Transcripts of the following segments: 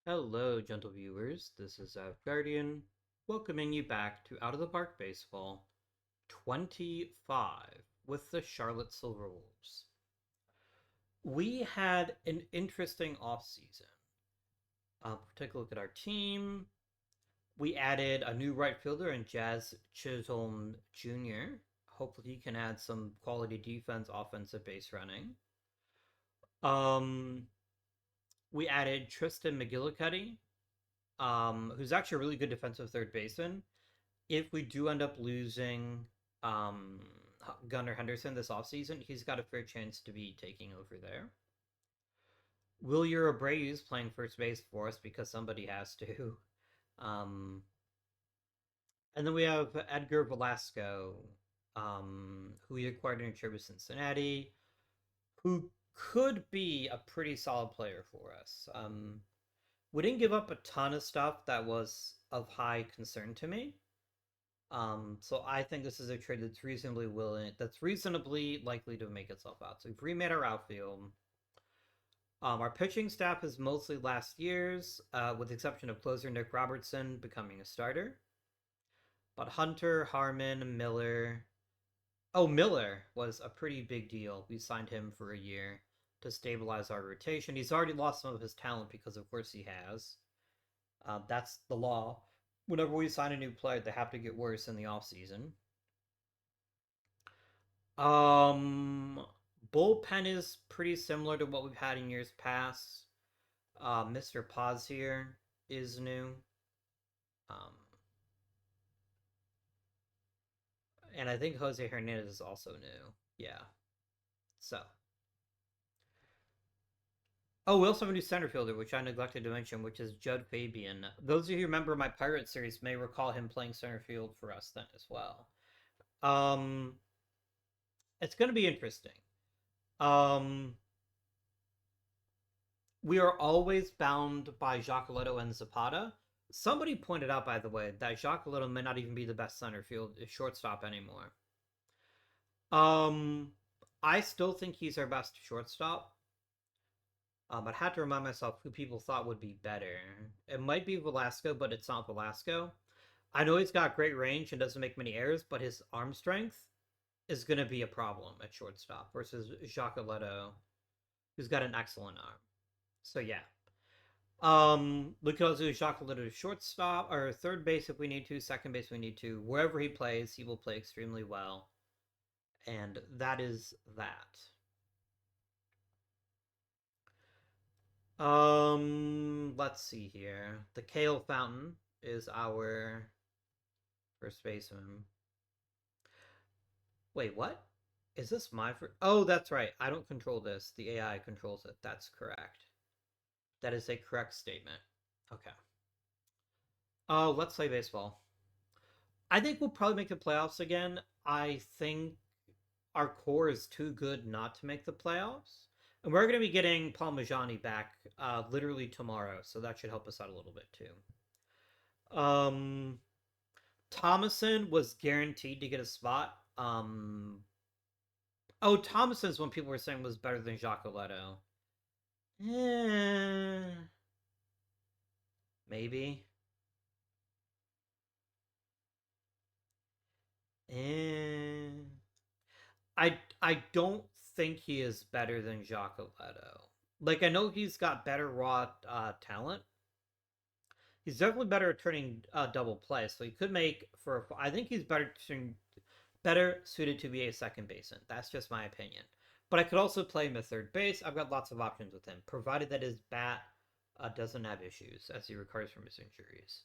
Hello, gentle viewers. This is Guardian, welcoming you back to Out of the Park Baseball 25 with the Charlotte Silverwolves. We had an interesting offseason. Take a look at our team. We added a new right fielder in Jazz Chisholm Jr. Hopefully, he can add some quality defense, offensive base running. Um, we added Tristan McGillicuddy, who's actually a really good defensive third baseman. If we do end up losing um, Gunnar Henderson this offseason, he's got a fair chance to be taking over there. Wilyer Abreu's playing first base for us because somebody has to. Um, and then we have Edgar Velasco, who we acquired in a trade with Cincinnati, who could be a pretty solid player for us. We didn't give up a ton of stuff that was of high concern to me. So I think this is a trade that's reasonably likely to make itself out. So we've remade our outfield. Our pitching staff is mostly last year's, with the exception of closer Nick Robertson becoming a starter. But Hunter, Harmon, Miller. Oh, Miller was a pretty big deal. We signed him for a year to stabilize our rotation. He's already lost some of his talent because, of course, he has. That's the law. Whenever we sign a new player, they have to get worse in the offseason. Um, Bullpen is pretty similar to what we've had in years past. Mr. Paz here is new. Um, and I think Jose Hernandez is also new. Yeah. So. Oh, we also have a new center fielder, which I neglected to mention, which is Judd Fabian. Those of you who remember my Pirate series may recall him playing center field for us then as well. Um, it's going to be interesting. Um, we are always bound by Giacoletto and Zapata. Somebody pointed out, by the way, that Giacoletto may not even be the best center field shortstop anymore. Um, I still think he's our best shortstop. I had to remind myself who people thought would be better. It might be Velasco, but it's not Velasco. I know he's got great range and doesn't make many errors, but his arm strength is going to be a problem at shortstop versus Giacoletto, who's got an excellent arm. So yeah, we could also do Chocolate shortstop or third base if we need to, second base if we need to. Wherever he plays, he will play extremely well. And that is that. Let's see here. The Kale Fountain is our first baseman. Wait, what? Is this my first? Oh, that's right. I don't control this. The AI controls it. That's correct. That is a correct statement. Okay. Oh, let's play baseball. I think we'll probably make the playoffs again. I think our core is too good not to make the playoffs. And we're going to be getting Parmigiani back literally tomorrow, so that should help us out a little bit too. Thomason was guaranteed to get a spot. Thomason's when people were saying was better than Giacoletto. Maybe. Eh. I don't think he is better than Giacoletto. Like I know he's got better raw talent. He's definitely better at turning double play, so he could make for. I think he's better suited to be a second baseman. That's just my opinion. But I could also play him at third base. I've got lots of options with him, provided that his bat doesn't have issues as he recovers from his injuries.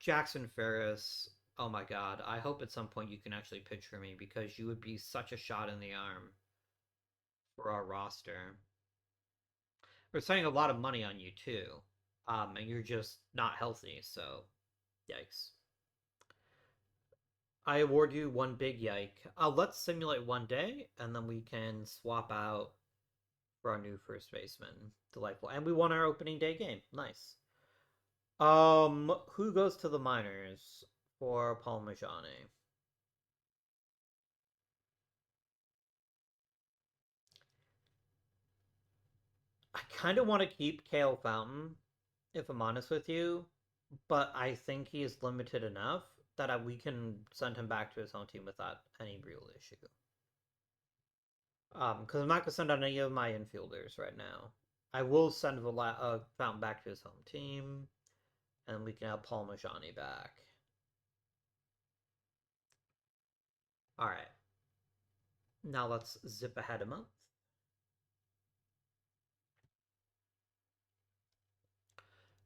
Jackson Ferris. Oh my god. I hope at some point you can actually pitch for me because you would be such a shot in the arm for our roster. We're spending a lot of money on you too. And you're just not healthy, so yikes. I award you one big yike. Let's simulate one day, and then we can swap out for our new first baseman. Delightful. And we won our opening day game. Nice. Who goes to the minors for Parmigiani? kind of want to keep Kale Fountain, if I'm honest with you, but I think he is limited enough that we can send him back to his home team without any real issue. Because I'm not gonna send out any of my infielders right now. I will send Fountain back to his home team, and we can have Paul Majani back. All right. Now let's zip ahead a month.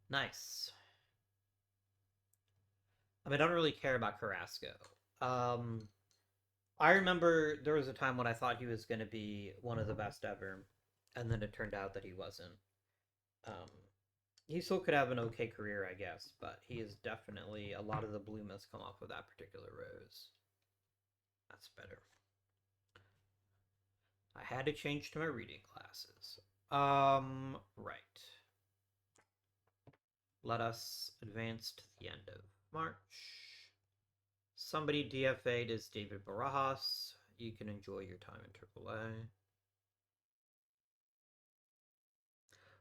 Nice. I mean, I don't really care about Carrasco. Um, I remember there was a time when I thought he was going to be one of the best ever, and then it turned out that he wasn't. Um, he still could have an okay career, I guess, but he is definitely a lot of the bloom has come off of that particular rose. That's better. I had to change to my reading glasses. Right. Let us advance to the end of March. Somebody DFA'd is David Barajas. You can enjoy your time in AAA.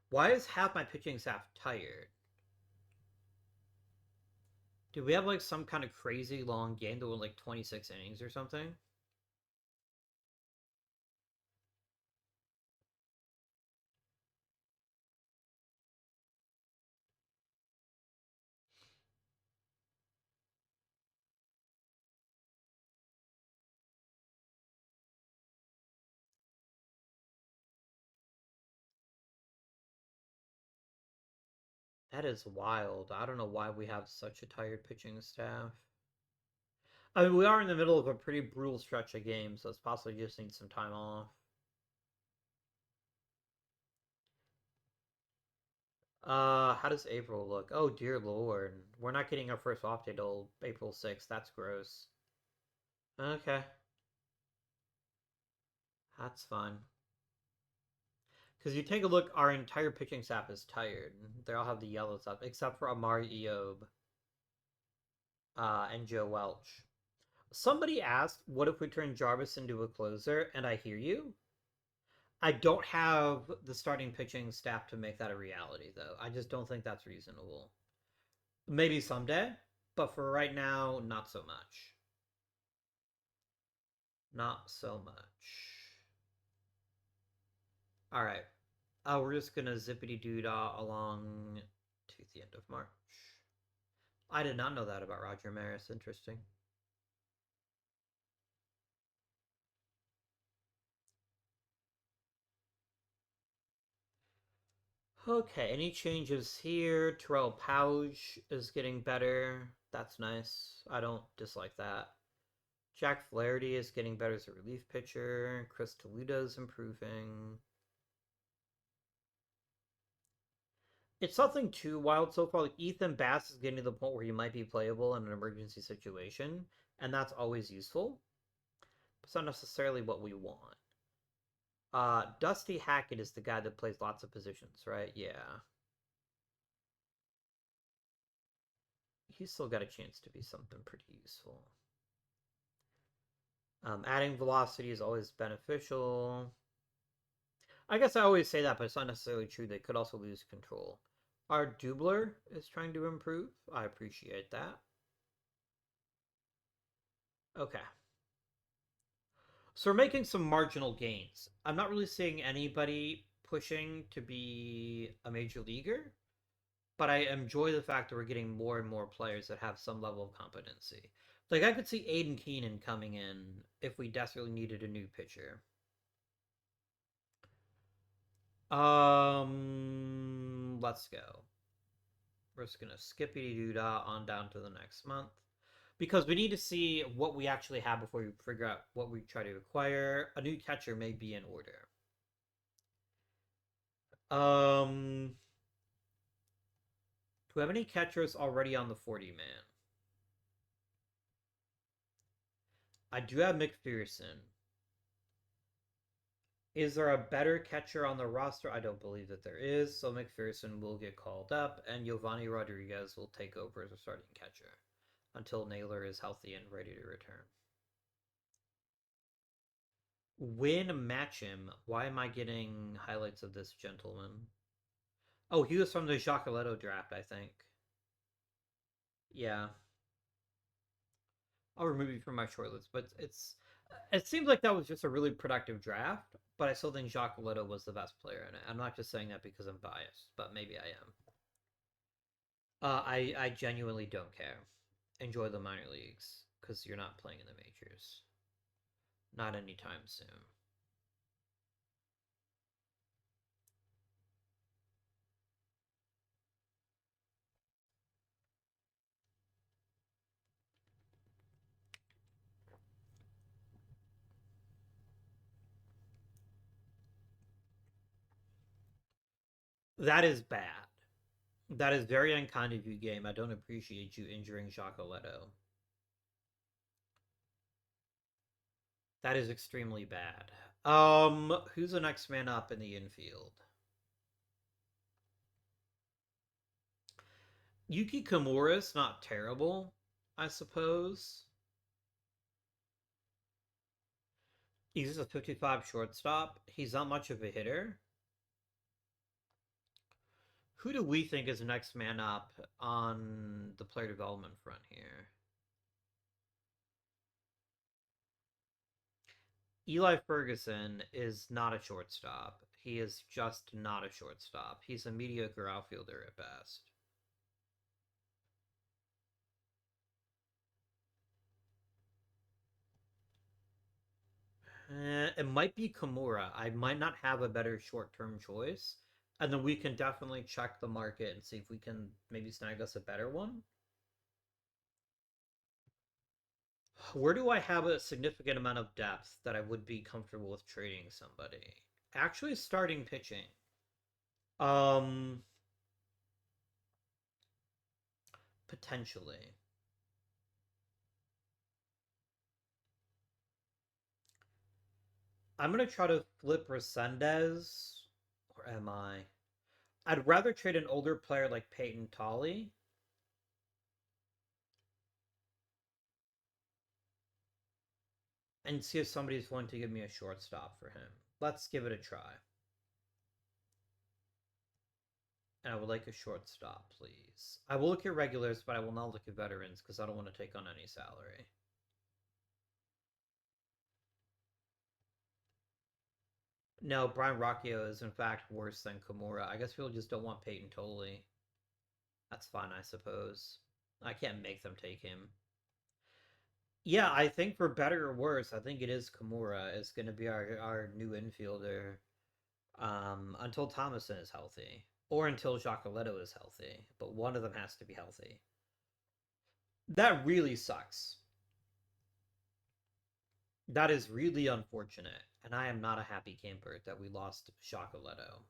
Why is half my pitching staff tired? Do we have like some kind of crazy long game that went like 26 innings or something? That is wild. I don't know why we have such a tired pitching staff. I mean, we are in the middle of a pretty brutal stretch of games, so it's possibly just need some time off. How does April look? Oh dear lord. We're not getting our first off day till April 6th. That's gross. Okay. That's fine. Because you take a look, our entire pitching staff is tired. They all have the yellow stuff, except for Amari Eob and Joe Welch. Somebody asked, what if we turn Jarvis into a closer? And I hear you. I don't have the starting pitching staff to make that a reality, though. I just don't think that's reasonable. Maybe someday, but for right now, not so much. Not so much. All right. We're just gonna zippity doo dah along to the end of March. I did not know that about Roger Maris. Interesting. Okay, any changes here? Terrell Pouch is getting better. That's nice. I don't dislike that. Jack Flaherty is getting better as a relief pitcher. Chris Toledo's improving. It's nothing too wild so far. Like Ethan Bass is getting to the point where he might be playable in an emergency situation, and that's always useful. It's not necessarily what we want. Dusty Hackett is the guy that plays lots of positions, right? Yeah. He's still got a chance to be something pretty useful. Adding velocity is always beneficial. I guess I always say that, but it's not necessarily true. They could also lose control. Our Dubler is trying to improve. I appreciate that. Okay. So we're making some marginal gains. I'm not really seeing anybody pushing to be a major leaguer, but I enjoy the fact that we're getting more and more players that have some level of competency. Like I could see Aiden Keenan coming in if we desperately needed a new pitcher. Let's go. We're just gonna skippity doo dah on down to the next month because we need to see what we actually have before we figure out what we try to acquire. A new catcher may be in order. Do we have any catchers already on the 40 man? I do have McPherson. Is there a better catcher on the roster? I don't believe that there is, so McPherson will get called up, and Giovanni Rodriguez will take over as a starting catcher until Naylor is healthy and ready to return. Win match him. Why am I getting highlights of this gentleman? Oh, he was from the Chocolatto draft, I think. Yeah, I'll remove you from my shortlist, but it seems like that was just a really productive draft. But I still think Chocolatto was the best player in it. I'm not just saying that because I'm biased, but maybe I am. I genuinely don't care. Enjoy the minor leagues because you're not playing in the majors, not anytime soon. That is bad. That is very unkind of you, game. I don't appreciate you injuring Chocolatto. That is extremely bad. Who's the next man up in the infield? Yuki Kimura's not terrible, I suppose. He's a 55 shortstop. He's not much of a hitter. Who do we think is the next man up on the player development front here? Eli Ferguson is not a shortstop. He is just not a shortstop. He's a mediocre outfielder at best. It might be Kimura. I might not have a better short term choice. And then we can definitely check the market and see if we can maybe snag us a better one. Where do I have a significant amount of depth that I would be comfortable with trading somebody? Actually, starting pitching. Um, Potentially. I'm gonna try to flip Resendez, or am I? I'd rather trade an older player like Peyton Tolley and see if somebody's willing to give me a shortstop for him. Let's give it a try. And I would like a shortstop, please. I will look at regulars, but I will not look at veterans because I don't want to take on any salary. No, Brian Rocchio is in fact worse than Kimura. I guess people just don't want Peyton Tolley. That's fine, I suppose. I can't make them take him. Yeah, I think for better or worse, I think it is Kimura is going to be our new infielder until Thomason is healthy or until Giacoletto is healthy. But one of them has to be healthy. That really sucks. That is really unfortunate, and I am not a happy camper that we lost Giacoletto.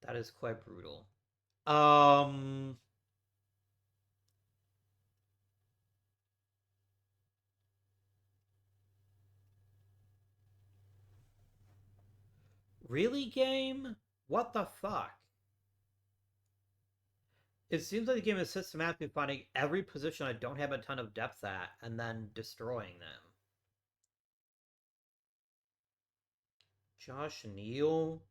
That is quite brutal. Um, really, game? What the fuck? It seems like the game is systematically finding every position I don't have a ton of depth at and then destroying them. Josh Neal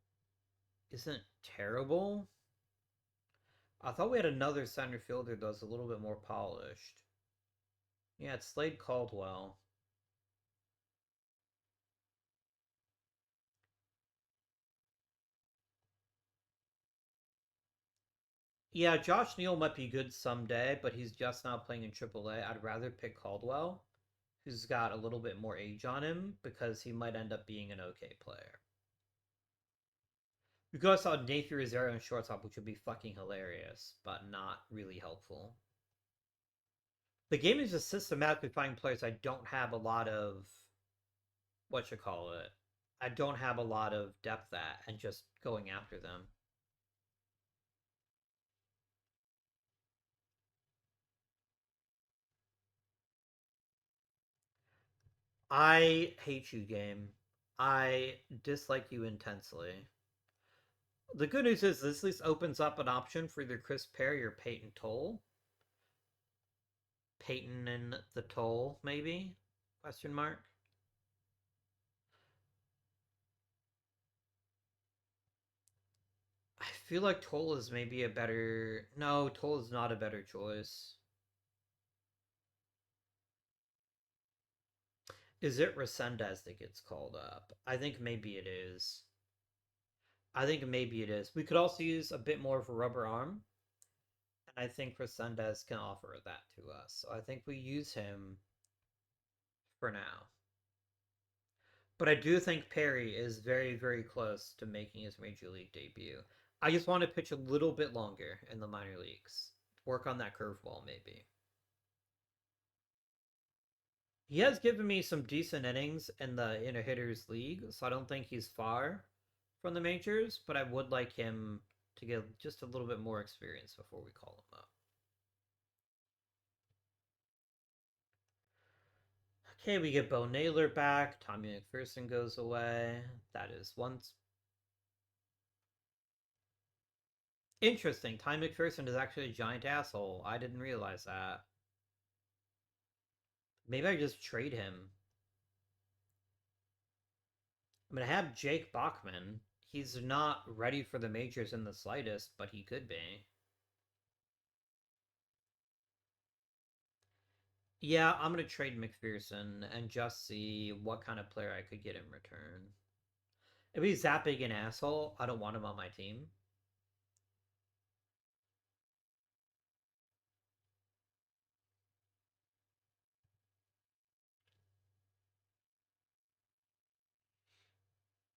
isn't terrible. I thought we had another center fielder that was a little bit more polished. Yeah, it's Slade Caldwell. Yeah, Josh Neal might be good someday, but he's just now playing in AAA. I'd rather pick Caldwell, who's got a little bit more age on him, because he might end up being an okay player. We could also saw Nathan Rosario in shortstop, which would be fucking hilarious, but not really helpful. The game is just systematically finding players I don't have a lot of what you call it. I don't have a lot of depth at and just going after them. I hate you, game. I dislike you intensely. The good news is this at least opens up an option for either Chris Perry or Peyton Toll. Peyton and the Toll, maybe? Question mark. feel like Toll is maybe a better. No, Toll is not a better choice. Is it Resendez that gets called up? I think maybe it is. I think maybe it is. We could also use a bit more of a rubber arm, and I think Resendez can offer that to us. So I think we use him for now. But I do think Perry is very, very close to making his major league debut. I just want to pitch a little bit longer in the minor leagues. Work on that curveball, maybe. He has given me some decent innings in the inner hitters league, so I don't think he's far from the majors, but I would like him to get just a little bit more experience before we call him up. Okay, we get Bo Naylor back. Tommy McPherson goes away. That is once. Interesting. Tommy McPherson is actually a giant asshole. I didn't realize that. Maybe I just trade him. I'm gonna have Jake Bachman. He's not ready for the majors in the slightest, but he could be. Yeah, I'm gonna trade McPherson and just see what kind of player I could get in return. If he's that big an asshole, I don't want him on my team.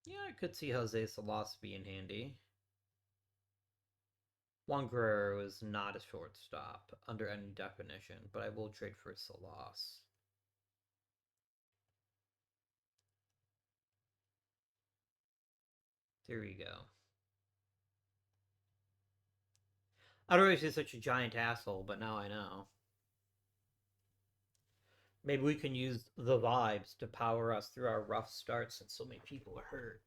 Yeah, I could see Jose Salas being handy. Juan Guerrero is not a shortstop under any definition, but I will trade for Salas. There we go. I don't know if he's such a giant asshole, but now I know. Maybe we can use the vibes to power us through our rough starts since so many people are hurt.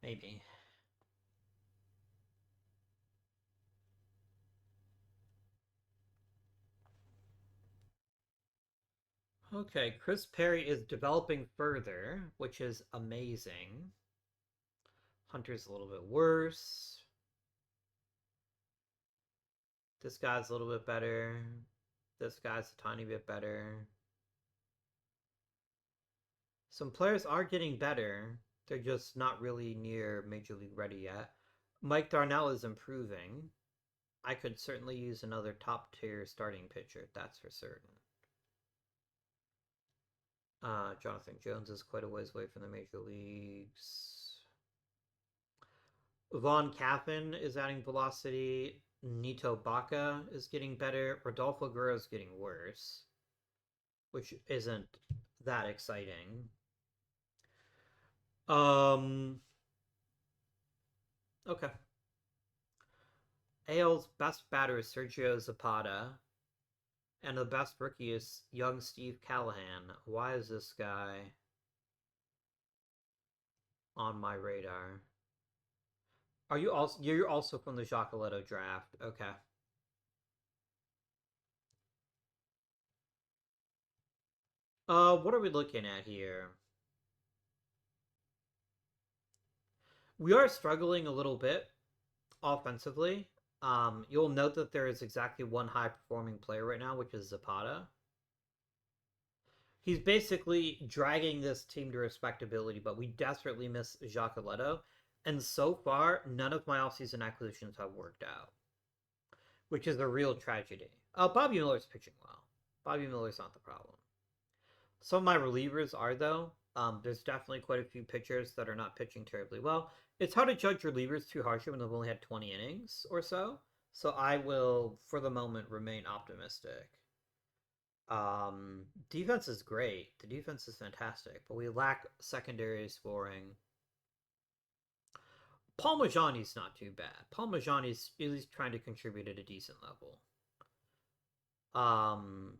Maybe. Okay, Chris Perry is developing further, which is amazing. Hunter's a little bit worse. This guy's a little bit better. This guy's a tiny bit better. Some players are getting better. They're just not really near Major League ready yet. Mike Darnell is improving. I could certainly use another top tier starting pitcher, that's for certain. Jonathan Jones is quite a ways away from the major leagues. Vaughn Caffin is adding velocity. Nito Baca is getting better. Rodolfo Guerrero is getting worse, which isn't that exciting. Um. Okay. AL's best batter is Sergio Zapata, and the best rookie is young Steve Callahan. Why is this guy on my radar? Are you also you're also from the Giacoletto draft? Okay. What are we looking at here? We are struggling a little bit offensively. You'll note that there is exactly one high performing player right now, which is Zapata. He's basically dragging this team to respectability, but we desperately miss Giacoletto. And so far, none of my offseason acquisitions have worked out, which is a real tragedy. Bobby Miller's pitching well. Bobby Miller's not the problem. Some of my relievers are, though. There's definitely quite a few pitchers that are not pitching terribly well. It's hard to judge relievers too harshly when they've only had 20 innings or so. So I will, for the moment, remain optimistic. Defense is great. The defense is fantastic, but we lack secondary scoring. Paul Majani's not too bad. Paul Majani's at least trying to contribute at a decent level. Um,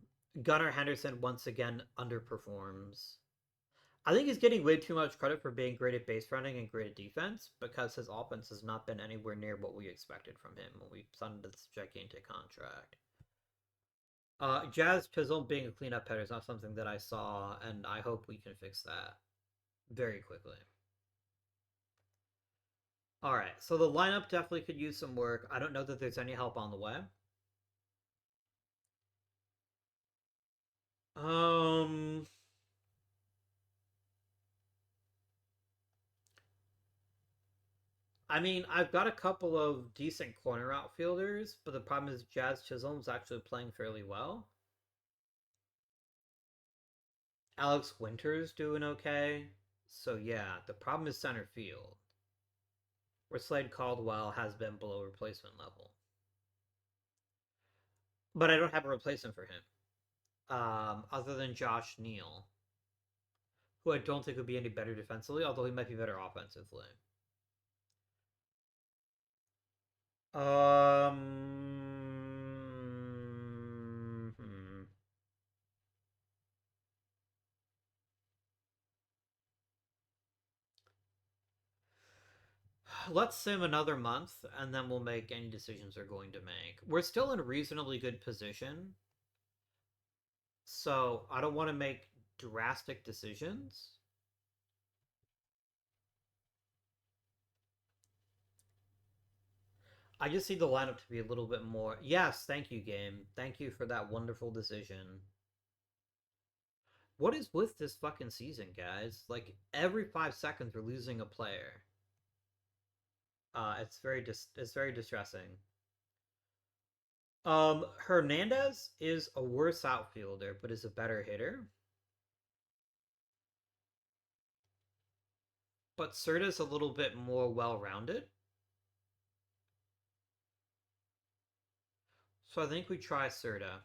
Gunnar Henderson once again underperforms. I think he's getting way too much credit for being great at base running and great at defense because his offense has not been anywhere near what we expected from him when we signed this gigantic contract. Jazz Chisholm being a cleanup hitter is not something that I saw, and I hope we can fix that very quickly. All right, so the lineup definitely could use some work. I don't know that there's any help on the way. Um, I mean, I've got a couple of decent corner outfielders, but the problem is Jazz Chisholm's actually playing fairly well. Alex Winter's doing okay. So yeah, the problem is center field, where Slade Caldwell has been below replacement level. But I don't have a replacement for him, other than Josh Neal, who I don't think would be any better defensively, although he might be better offensively. Hmm. Let's sim another month, and then we'll make any decisions we're going to make. We're still in a reasonably good position, so I don't want to make drastic decisions. I just need the lineup to be a little bit more. Yes, thank you, game. Thank you for that wonderful decision. What is with this fucking season, guys? Like every 5 seconds, we're losing a player. It's very distressing. Hernandez is a worse outfielder, but is a better hitter. But Serta's a little bit more well-rounded. So I think we try Serta.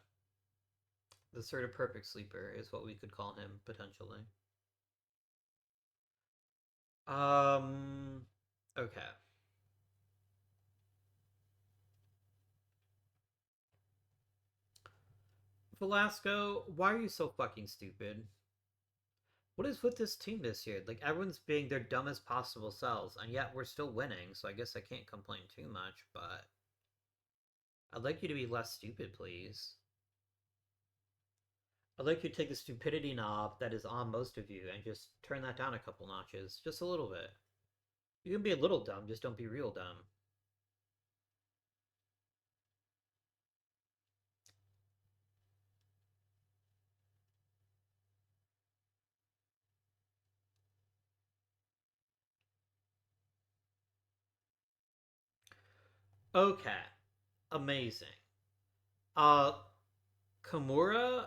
The Serta perfect sleeper is what we could call him potentially. Um, okay. Velasco, why are you so fucking stupid? What is with this team this year? Like everyone's being their dumbest possible selves, and yet we're still winning. So I guess I can't complain too much. But I'd like you to be less stupid, please. I'd like you to take the stupidity knob that is on most of you and just turn that down a couple notches, just a little bit. You can be a little dumb, just don't be real dumb. Okay, amazing. Uh, Kimura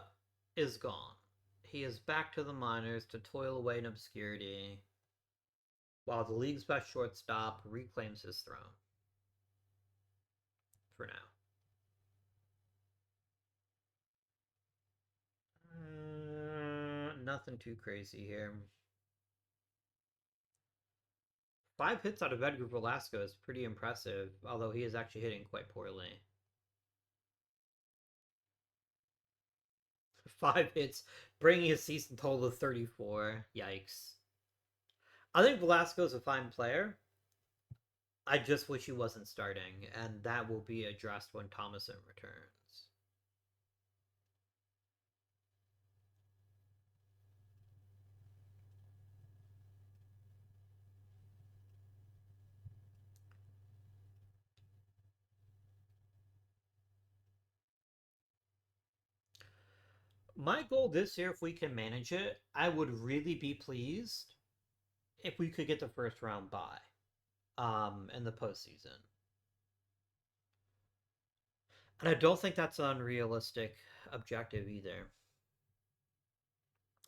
is gone. He is back to the minors to toil away in obscurity, while the league's best shortstop reclaims his throne. For now. Nothing too crazy here. 5 hits out of Edgar Velasco is pretty impressive, although he is actually hitting quite poorly. 5 hits, bringing his season total to 34. Yikes. I think Velasco's a fine player. I just wish he wasn't starting, and that will be addressed when Thomason returns. My goal this year, if we can manage it, I would really be pleased if we could get the first round bye in the postseason. And I don't think that's an unrealistic objective either.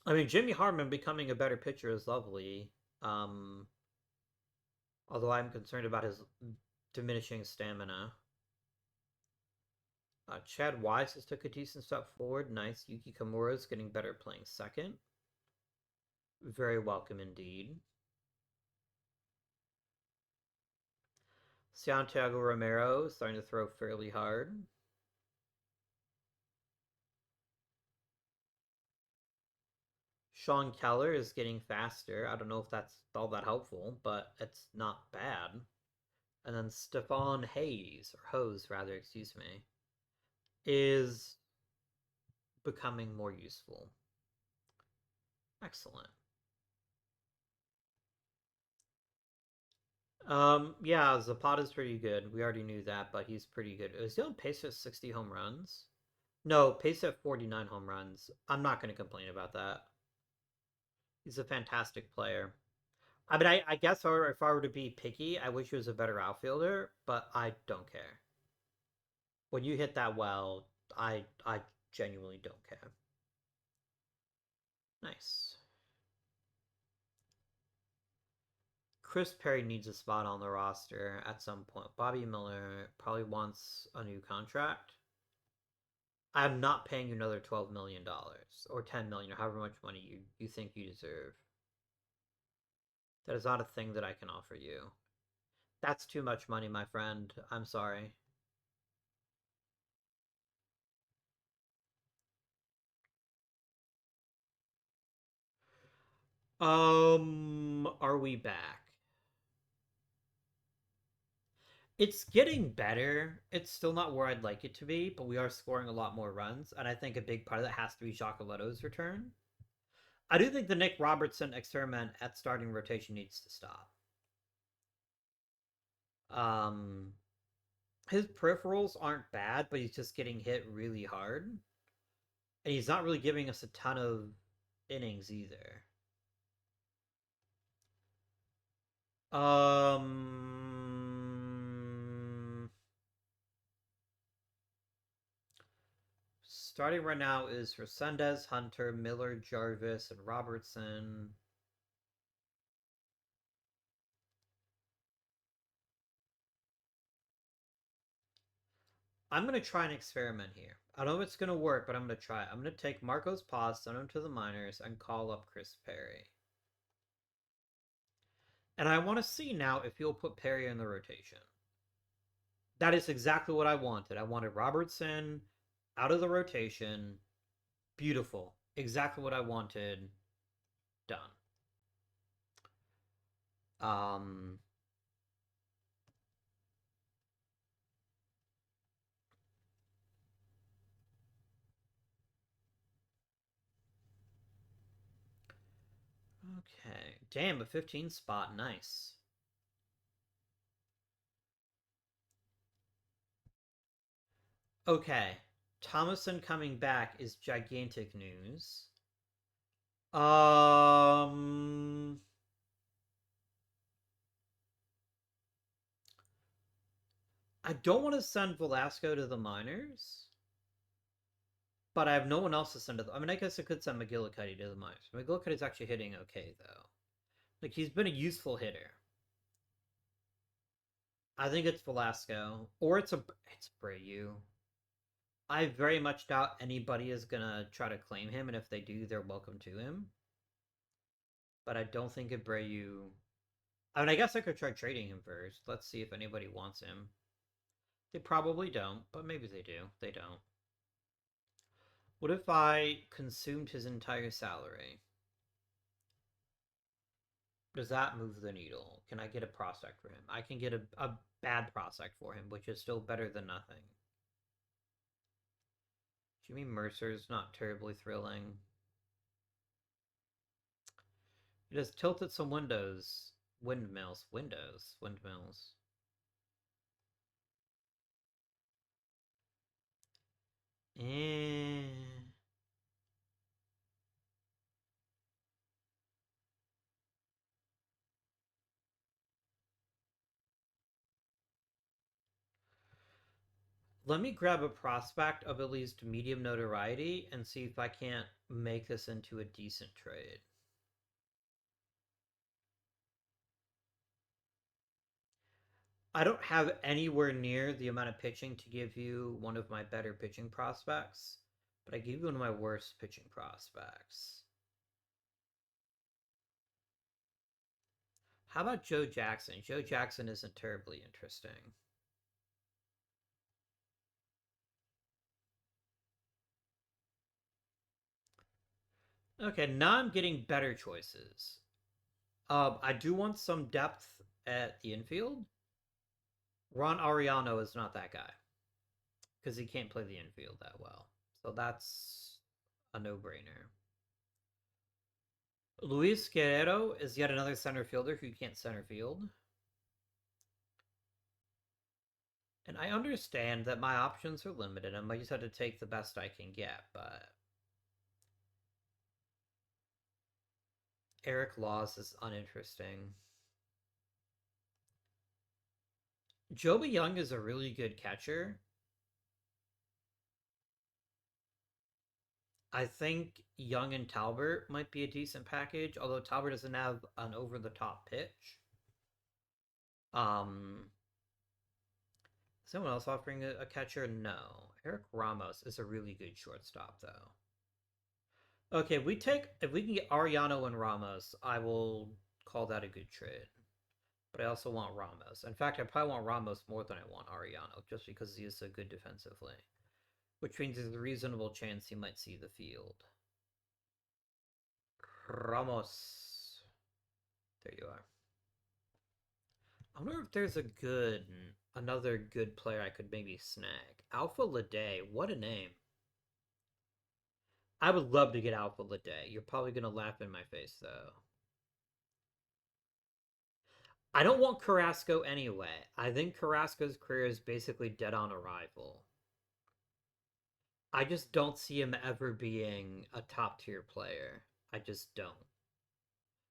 I mean, Jimmy Harmon becoming a better pitcher is lovely. Um, Although I'm concerned about his diminishing stamina. Chad Wise has took a decent step forward. Nice. Yuki Kimura is getting better playing second. Very welcome indeed. Santiago Romero is starting to throw fairly hard. Sean Keller is getting faster. I don't know if that's all that helpful, but it's not bad. And then Stefan Hayes, or Hose rather, excuse me, is becoming more useful. Excellent. Yeah, Zapata's pretty good. We already knew that, but he's pretty good. Is he on pace for 60 home runs? No, pace at 49 home runs. I'm not going to complain about that. He's a fantastic player. I mean, I guess if I were to be picky, I wish he was a better outfielder, but I don't care. When you hit that well, I genuinely don't care. Nice. Chris Perry needs a spot on the roster at some point. Bobby Miller probably wants a new contract. I'm not paying you another $12 million or 10 million or however much money you think you deserve. That is not a thing that I can offer you. That's too much money, my friend. I'm sorry. Are we back? It's getting better. It's still not where I'd like it to be, but we are scoring a lot more runs, and I think a big part of that has to be Giacoletto's return. I do think the Nick Robertson experiment at starting rotation needs to stop. Um, his peripherals aren't bad, but he's just getting hit really hard, and he's not really giving us a ton of innings either. Starting right now is for Resendez, Hunter, Miller, Jarvis, and Robertson. I'm gonna try an experiment here. I don't know if it's gonna work, but I'm gonna try it. I'm gonna take Marco's pause, send him to the minors, and call up Chris Perry. And I want to see now if he'll put Perry in the rotation. That is exactly what I wanted. I wanted Robertson out of the rotation. Beautiful. Exactly what I wanted. Done. Um, okay. Damn, a 15 spot. Nice. Okay. Thomason coming back is gigantic news. Um, I don't want to send Velasco to the minors, but I have no one else to send to I mean, I guess I could send McGillicuddy to the minors. McGillicuddy's actually hitting okay, though. Like, he's been a useful hitter. I think it's Velasco. Or it's Brayu. I very much doubt anybody is gonna try to claim him, and if they do, they're welcome to him. But I don't think Abreu. I mean, I guess I could try trading him first. Let's see if anybody wants him. They probably don't, but maybe they do. They don't. What if I consumed his entire salary? Does that move the needle? Can I get a prospect for him? I can get a bad prospect for him, which is still better than nothing. Jimmy Mercer's not terribly thrilling. It has tilted some windows. Windmills. Windows. Windmills. Eh. Let me grab a prospect of at least medium notoriety and see if I can't make this into a decent trade. I don't have anywhere near the amount of pitching to give you one of my better pitching prospects, but I gave you one of my worst pitching prospects. How about Joe Jackson? Joe Jackson isn't terribly interesting. Okay, now I'm getting better choices. I do want some depth at the infield. Ron Ariano is not that guy because he can't play the infield that well. So that's a no-brainer. Luis Guerrero is yet another center fielder who can't center field. And I understand that my options are limited. I might just have to take the best I can get, but Eric Laws is uninteresting. Joby Young is a really good catcher. I think Young and Talbert might be a decent package, although Talbert doesn't have an over the top pitch. Um, is someone else offering a catcher? No. Eric Ramos is a really good shortstop, though. Okay, if we can get Ariano and Ramos, I will call that a good trade. But I also want Ramos. In fact, I probably want Ramos more than I want Ariano, just because he is so good defensively. Which means there's a reasonable chance he might see the field. Ramos. There you are. I wonder if there's another good player I could maybe snag. Alpha Lede, what a name. I would love to get Alpha Lede. You're probably gonna laugh in my face though. I don't want Carrasco anyway. I think Carrasco's career is basically dead on arrival. I just don't see him ever being a top tier player. I just don't.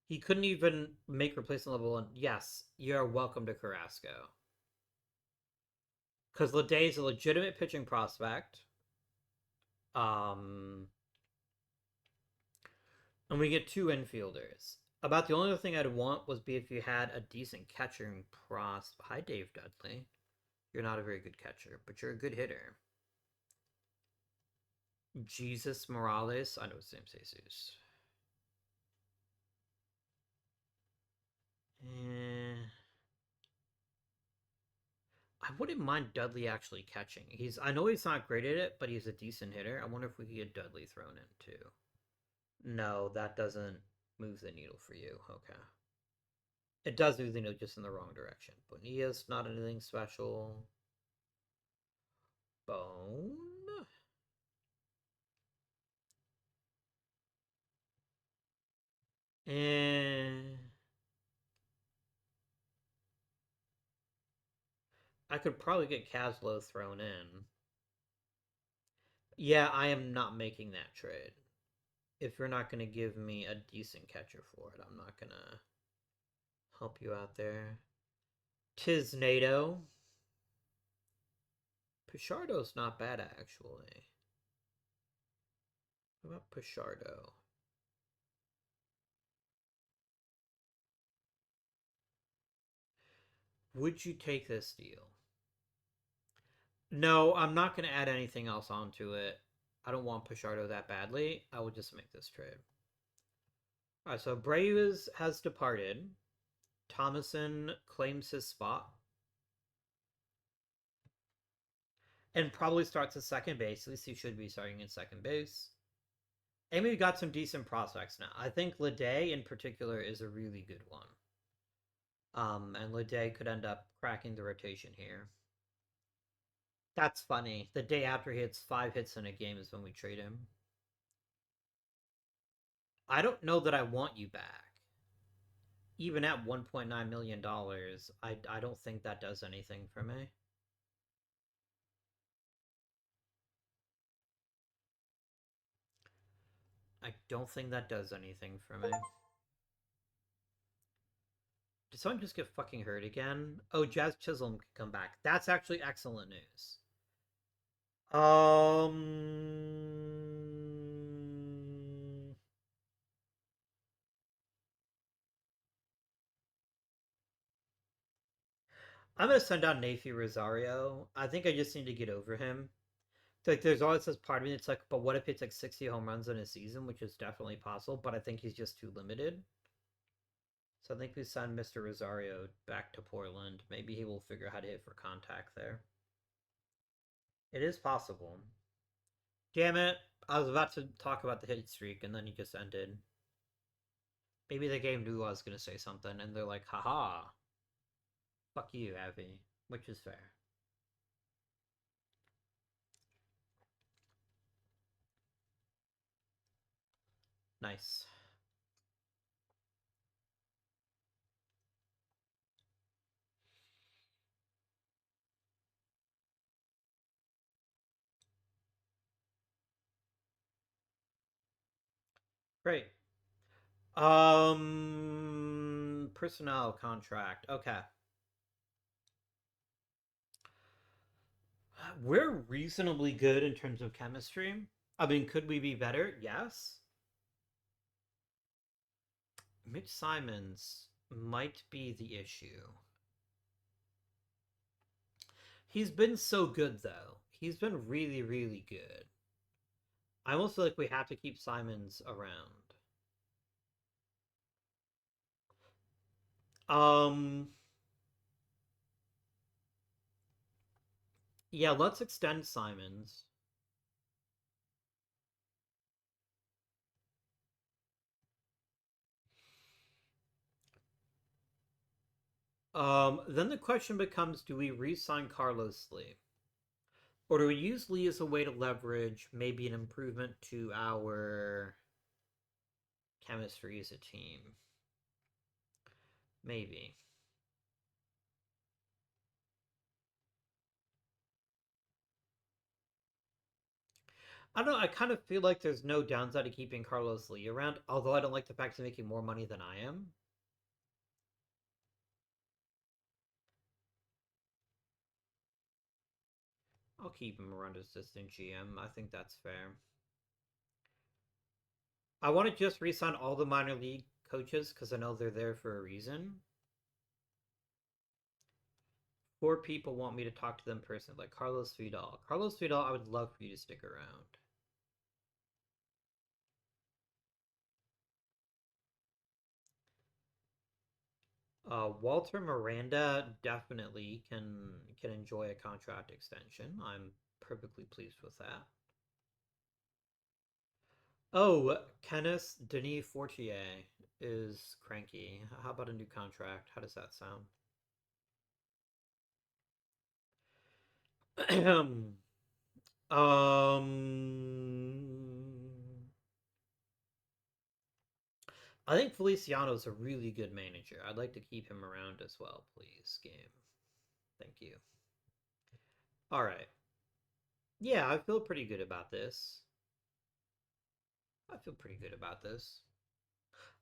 He couldn't even make replacement level one. Yes, you're welcome to Carrasco. Because Lede is a legitimate pitching prospect. Um, and we get two infielders. About the only other thing I'd want was be if you had a decent catcher in pros. Hi, Dave Dudley. You're not a very good catcher, but you're a good hitter. Jesus Morales. I know his name's Jesus. Eh, I wouldn't mind Dudley actually catching. I know he's not great at it, but he's a decent hitter. I wonder if we could get Dudley thrown in too. No, that doesn't move the needle for you. Okay. It does move the needle just in the wrong direction. Bonilla's not anything special. Bone? Eh. I could probably get Caslow thrown in. Yeah, I am not making that trade. If you're not going to give me a decent catcher for it, I'm not going to help you out there. Tis NATO. Pichardo's not bad, actually. What about Pichardo? Would you take this deal? No, I'm not going to add anything else onto it. I don't want Pichardo that badly. I will just make this trade. Alright, so Braves has departed. Thomason claims his spot. And probably starts at second base. At least he should be starting at second base. And we've got some decent prospects now. I think Lede in particular is a really good one. And Lede could end up cracking the rotation here. That's funny. The day after he hits 5 hits in a game is when we trade him. I don't know that I want you back. Even at $1.9 million, I don't think that does anything for me. I don't think that does anything for me. Did someone just get fucking hurt again? Oh, Jazz Chisholm can come back. That's actually excellent news. Um, I'm gonna send out Nathan Rosario. I think I just need to get over him. Like, there's always this part of me that's like, but what if it's like 60 home runs in a season, which is definitely possible, but I think he's just too limited. So I think we send Mr. Rosario back to Portland. Maybe he will figure out how to hit for contact there. It is possible. Damn it. I was about to talk about the hit streak, and then he just ended. Maybe the game knew I was going to say something, and they're like, haha. Fuck you, Avi. Which is fair. Nice. Great. Personnel contract. Okay. We're reasonably good in terms of chemistry. I mean, could we be better? Yes. Mitch Simons might be the issue. He's been so good though. He's been really, really good. I almost feel like we have to keep Simons around. Um yeah, let's extend Simons. Then the question becomes, do we re-sign Carlos Lee? Or do we use Lee as a way to leverage maybe an improvement to our chemistry as a team? Maybe. I don't know. I kind of feel like there's no downside to keeping Carlos Lee around, although I don't like the fact he's making more money than I am. I'll keep him around as assistant GM. I think that's fair. I want to just re-sign all the minor league coaches because I know they're there for a reason. Four people want me to talk to them personally, like Carlos Vidal. Carlos Vidal, I would love for you to stick around. Walter Miranda definitely can enjoy a contract extension. I'm perfectly pleased with that. Oh, Kenneth Denis Fortier is cranky. How about a new contract? How does that sound? I think Feliciano's a really good manager. I'd like to keep him around as well, please, game. Thank you. All right. Yeah, I feel pretty good about this. I feel pretty good about this.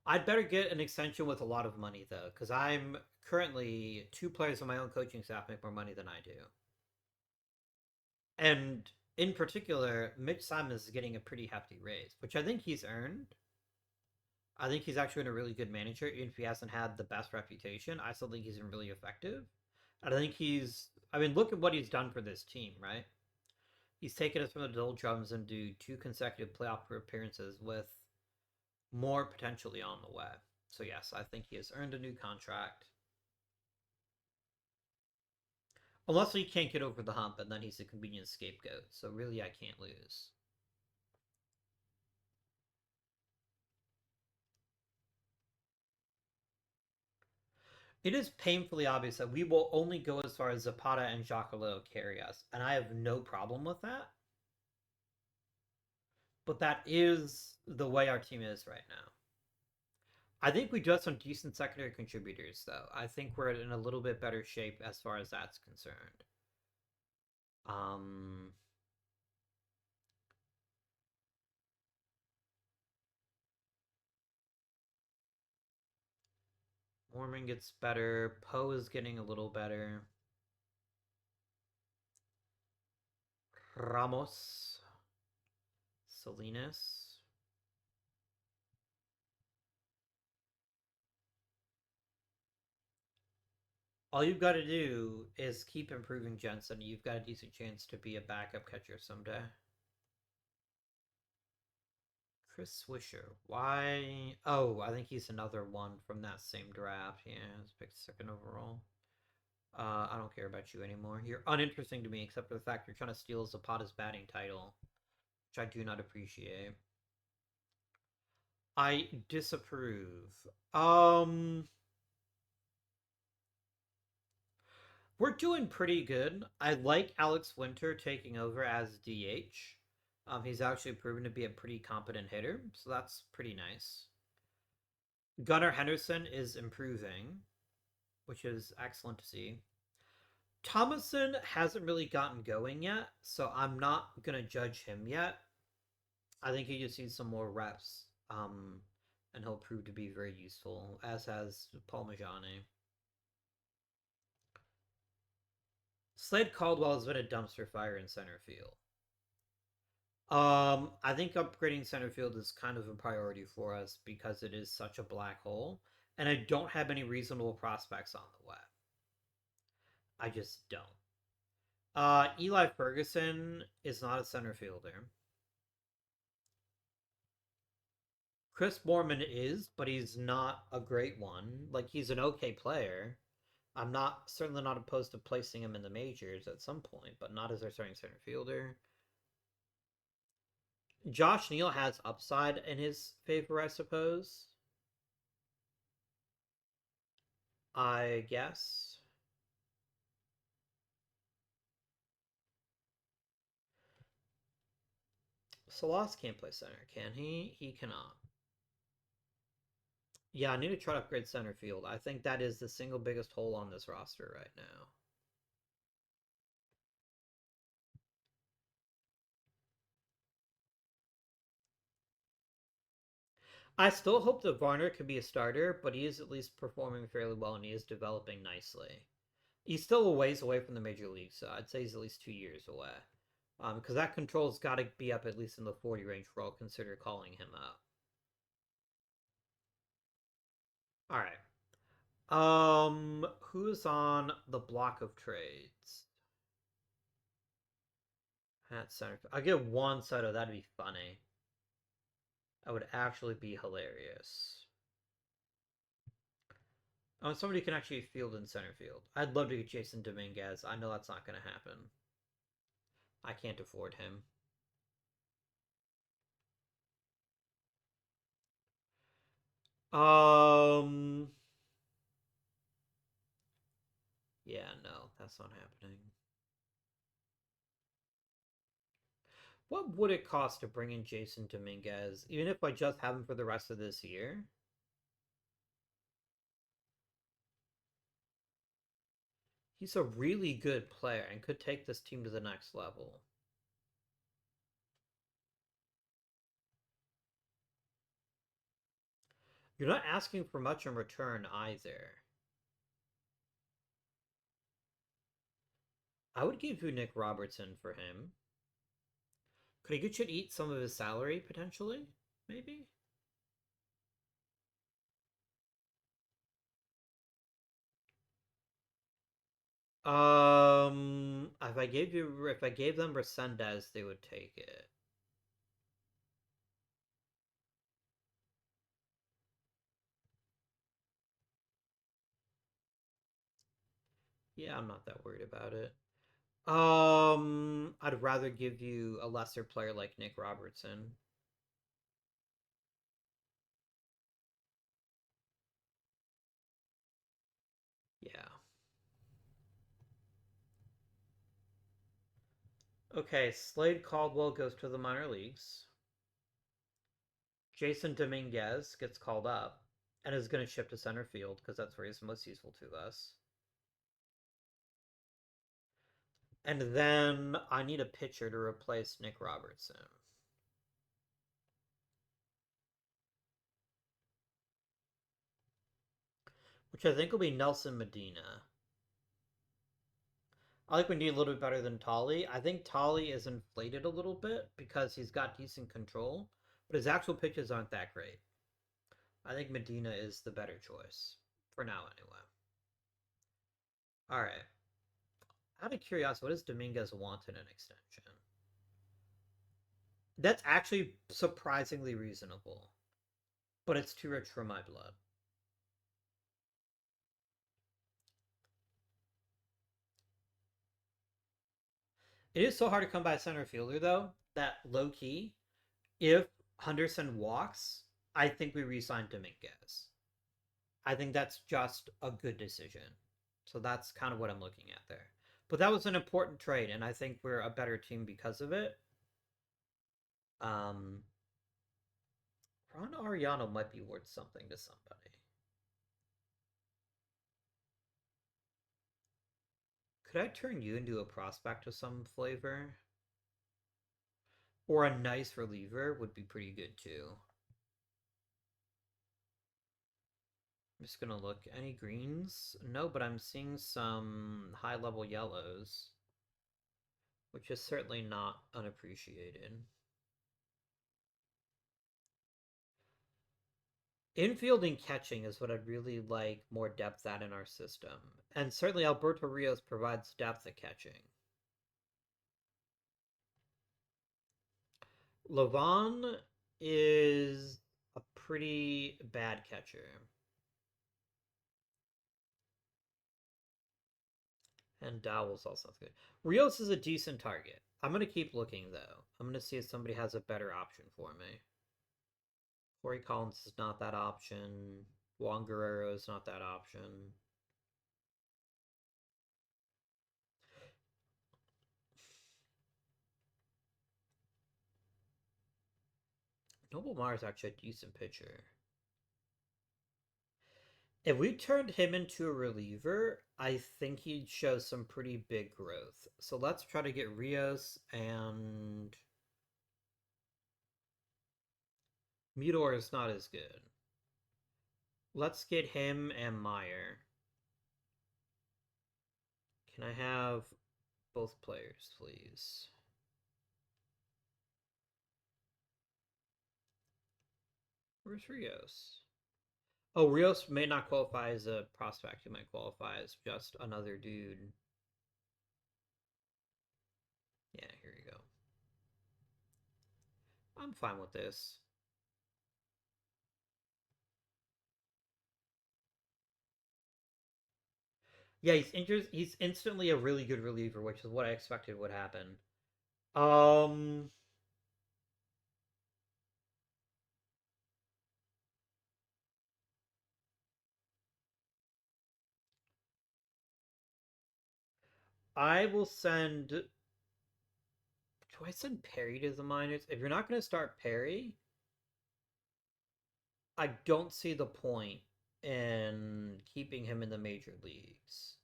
I'd better get an extension with a lot of money though, because I'm currently two players on my own coaching staff make more money than I do. And in particular, Mitch Simons is getting a pretty hefty raise, which I think he's earned. I think he's actually been a really good manager, even if he hasn't had the best reputation. I still think he's been really effective. And I think I mean, look at what he's done for this team, right? He's taken us from the doldrums into two consecutive playoff appearances with more potentially on the way. So, yes, I think he has earned a new contract. Unless he can't get over the hump, and then he's a convenient scapegoat. So, really, I can't lose. It is painfully obvious that we will only go as far as Zapata and Jacalo carry us, and I have no problem with that. But that is the way our team is right now. I think we do have some decent secondary contributors, though. I think we're in a little bit better shape as far as that's concerned. Um, Mormon gets better. Poe is getting a little better. Ramos, Salinas. All you've got to do is keep improving Jensen. You've got a decent chance to be a backup catcher someday. Chris Swisher. Why? Oh, I think he's another one from that same draft. Yeah, he's picked second overall. I don't care about you anymore. You're uninteresting to me, except for the fact you're trying to steal Zapata's batting title, which I do not appreciate. I disapprove. We're doing pretty good. I like Alex Winter taking over as DH. He's actually proven to be a pretty competent hitter, so that's pretty nice. Gunnar Henderson is improving, which is excellent to see. Thomason hasn't really gotten going yet, so I'm not gonna judge him yet. I think he just needs some more reps. Um, and he'll prove to be very useful, as has Parmigiani. Slade Caldwell has been a dumpster fire in center field. I think upgrading center field is kind of a priority for us because it is such a black hole, and I don't have any reasonable prospects on the way. I just don't. Eli Ferguson is not a center fielder. Chris Moorman is, but he's not a great one. Like, he's an okay player. I'm not certainly not opposed to placing him in the majors at some point, but not as our starting center fielder. Josh Neal has upside in his favor, I suppose. I guess. Salas can't play center, can he? He cannot. Yeah, I need to try to upgrade center field. I think that is the single biggest hole on this roster right now. I still hope that Varner could be a starter, but he is at least performing fairly well and he is developing nicely. He's still a ways away from the major leagues, so I'd say he's at least 2 years away. Because that control's got to be up at least in the 40 range for I'll consider calling him up. All right. Who's on the block of trades? At center. I'll get Juan Soto. That'd be funny. That would actually be hilarious. Oh, somebody can actually field in center field. I'd love to get Jason Dominguez. I know that's not going to happen. I can't afford him. Um. Yeah, no, that's not happening. What would it cost to bring in Jason Dominguez, even if I just have him for the rest of this year? He's a really good player and could take this team to the next level. You're not asking for much in return either. I would give you Nick Robertson for him. Could he get you to eat some of his salary potentially? Maybe. If I gave them Resendez, they would take it. Yeah, I'm not that worried about it. I'd rather give you a lesser player like Nick Robertson. Yeah. Okay, Slade Caldwell goes to the minor leagues. Jason Dominguez gets called up and is going to ship to center field because that's where he's most useful to us. And then I need a pitcher to replace Nick Robertson. Which I think will be Nelson Medina. I like Medina a little bit better than Tolly. I think Tolly is inflated a little bit because he's got decent control, but his actual pitches aren't that great. I think Medina is the better choice. For now, anyway. Alright. Out of curiosity, what does Dominguez want in an extension? That's actually surprisingly reasonable, but it's too rich for my blood. It is so hard to come by a center fielder, though, that low key, if Henderson walks, I think we re-sign Dominguez. I think that's just a good decision. So that's kind of what I'm looking at there. But that was an important trade, and I think we're a better team because of it. Um, Ron Ariano might be worth something to somebody. Could I turn you into a prospect of some flavor? Or a nice reliever would be pretty good too. I'm just gonna look. Any greens? No, but I'm seeing some high level yellows, which is certainly not unappreciated. Infield and catching is what I'd really like more depth at in our system. And certainly Alberto Rios provides depth at catching. Lavon is a pretty bad catcher. And Dowell's also good. Rios is a decent target. I'm going to keep looking, though. I'm going to see if somebody has a better option for me. Corey Collins is not that option. Juan Guerrero is not that option. Noble Mars is actually a decent pitcher. If we turned him into a reliever, I think he'd show some pretty big growth. So let's try to get Rios and Mutor is not as good. Let's get him and Meyer. Can I have both players, please? Where's Rios? Oh, Rios may not qualify as a prospect. He might qualify as just another dude. Yeah, here you go. I'm fine with this. Yeah, he's instantly a really good reliever, which is what I expected would happen. Um, I will send. Do I send Perry to the minors? If you're not going to start Perry, I don't see the point in keeping him in the major leagues.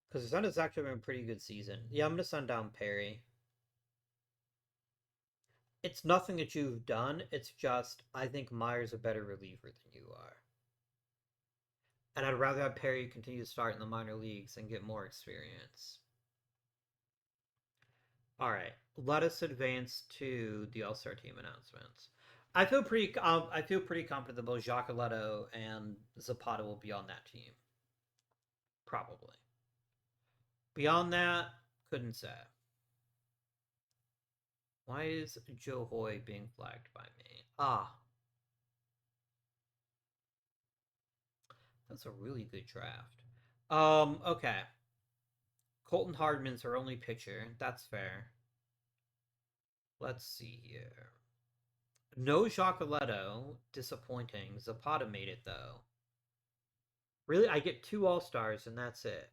Because his son has actually been a pretty good season. Yeah, I'm going to send down Perry. It's nothing that you've done. It's just, I think Meyer's a better reliever than you are. And I'd rather have Perry continue to start in the minor leagues and get more experience. All right, let us advance to the All-Star team announcements. I feel pretty confident that both Giacoletto and Zapata will be on that team. Probably. Beyond that, couldn't say. Why is Joe Hoy being flagged by me? Ah, that's a really good draft. Okay. Colton Hardman's our only pitcher. That's fair. Let's see here. No Giacoletto. Disappointing. Zapata made it, though. Really? I get 2 All-Stars, and that's it.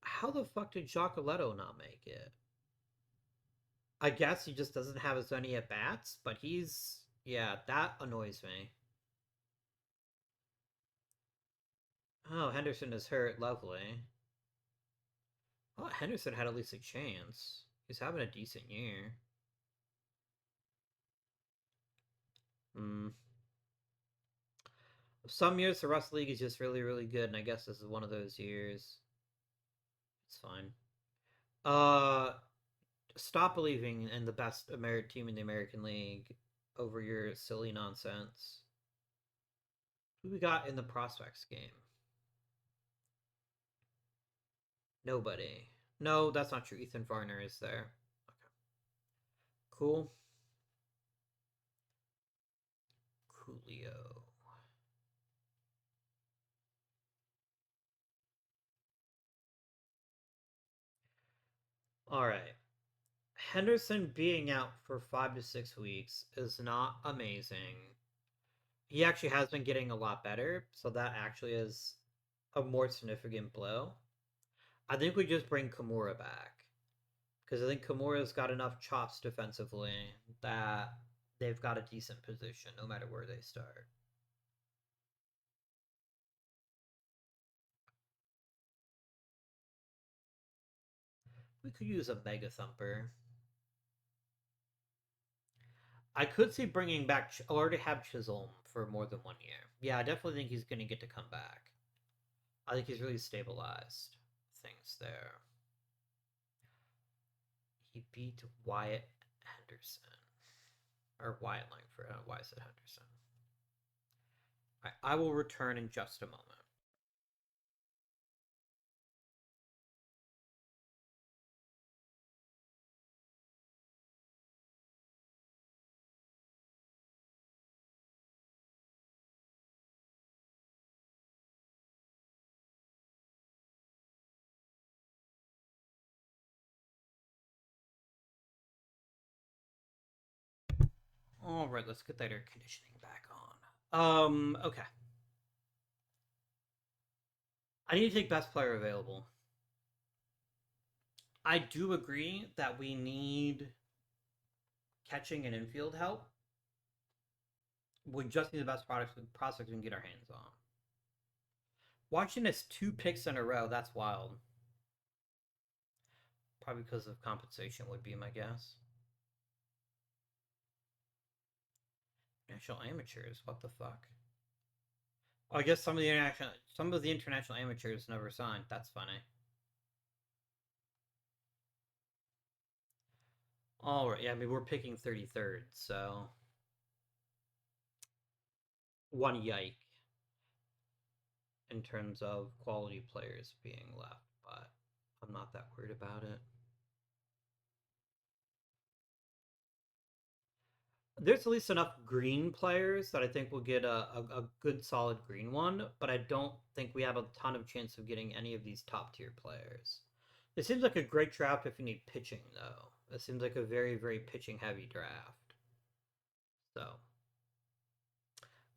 How the fuck did Giacoletto not make it? I guess he just doesn't have as many at bats, but he's. Yeah, that annoys me. Oh, Henderson is hurt. Lovely. Oh, Henderson had at least a chance. He's having a decent year. Hmm. Some years the Rust League is just really, really good, and I guess this is one of those years. It's fine. Uh, Stop believing in the best team in the American League over your silly nonsense. Who we got in the prospects game? Nobody. No, that's not true. Ethan Varner is there. Okay. Cool. Coolio. All right. Henderson being out for 5 to 6 weeks is not amazing. He actually has been getting a lot better, so that actually is a more significant blow. I think we just bring Kimura back because I think Kimura's got enough chops defensively that they've got a decent position no matter where they start. We could use a Mega Thumper. I could see bringing back. Already have Chisholm for more than 1 year. Yeah, I definitely think he's going to get to come back. I think he's really stabilized things there. He beat Wyatt Henderson. Or Wyatt Langford. Why is it Henderson? I will return in just a moment. All right, let's get that air conditioning back on. Okay. I need to take best player available. I do agree that we need catching and infield help. We just need the best prospects we can get our hands on. Watching us 2 picks in a row, that's wild. Probably because of compensation would be my guess. National amateurs, what the fuck? Oh, I guess some of the international amateurs never signed. That's funny. All right, yeah, I mean we're picking 33rd, so one yike in terms of quality players being left, but I'm not that worried about it. There's at least enough green players that I think we'll get a good solid green one, but I don't think we have a ton of chance of getting any of these top tier players. It seems like a great draft if you need pitching, though. It seems like a very, very pitching heavy draft. So,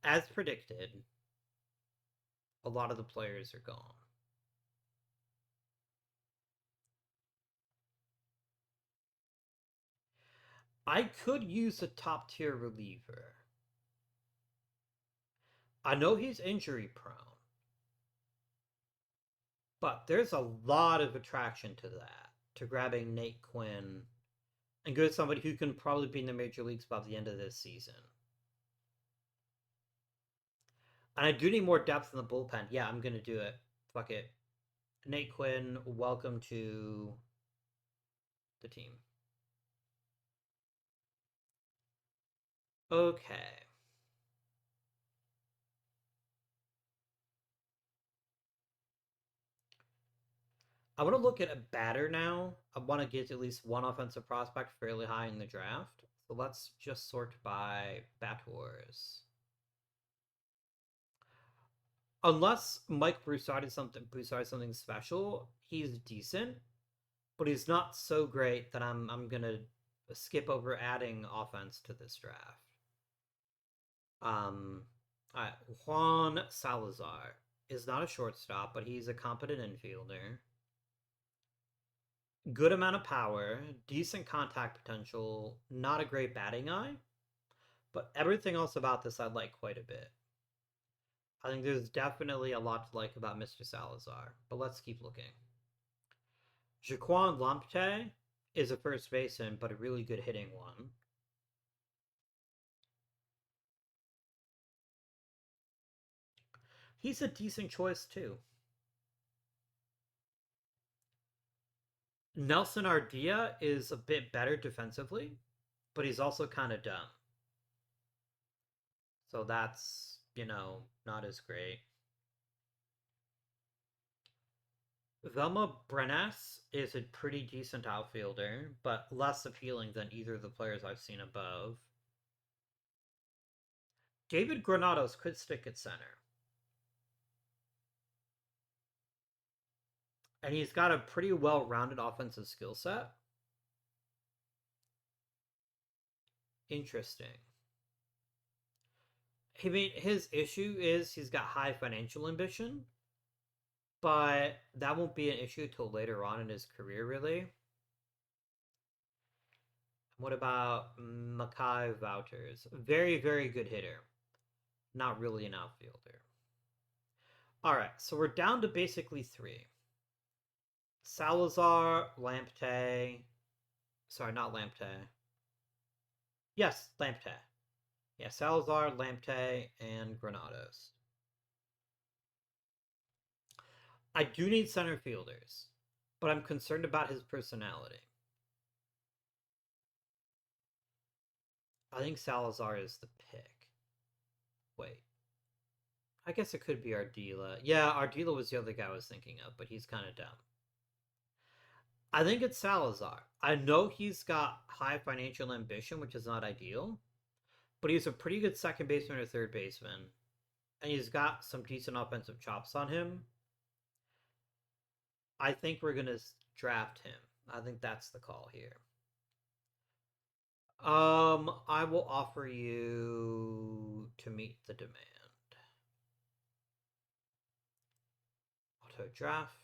as predicted, a lot of the players are gone. I could use a top tier reliever. I know he's injury prone, but there's a lot of attraction to that, to grabbing Nate Quinn and go to somebody who can probably be in the major leagues by the end of this season. And I do need more depth in the bullpen. Yeah, I'm gonna do it. Fuck it. Nate Quinn, welcome to the team. Okay. I want to look at a batter now. I want to get at least one offensive prospect fairly high in the draft. So let's just sort by batters. Unless Mike Broussard is something special, he's decent, but he's not so great that I'm gonna skip over adding offense to this draft. Um, Juan Salazar is not a shortstop, but he's a competent infielder. Good amount of power, decent contact potential, not a great batting eye, but everything else about this I like quite a bit. I think there's definitely a lot to like about Mr. Salazar, but let's keep looking. Jaquan Lamptey is a first baseman, but a really good hitting one. He's a decent choice too. Nelson Ardea is a bit better defensively, but he's also kind of dumb. So that's, not as great. Velma Brenes is a pretty decent outfielder, but less appealing than either of the players I've seen above. David Granados could stick at center. And he's got a pretty well rounded offensive skill set. Interesting. I mean, his issue is he's got high financial ambition, but that won't be an issue till later on in his career, really. What about Makai Wouters? Very, very good hitter. Not really an outfielder. All right, so we're down to basically three. Salazar, Lamptey. Sorry, not Lamptey. Yes, Lamptey. Yeah, Salazar, Lamptey, and Granados. I do need center fielders, but I'm concerned about his personality. I think Salazar is the pick. Wait. I guess it could be Ardila. Yeah, Ardila was the other guy I was thinking of, but he's kind of dumb. I think it's Salazar. I know he's got high financial ambition, which is not ideal, but he's a pretty good second baseman or third baseman, and he's got some decent offensive chops on him. I think we're gonna draft him. I think that's the call here. I will offer you to meet the demand. Auto draft.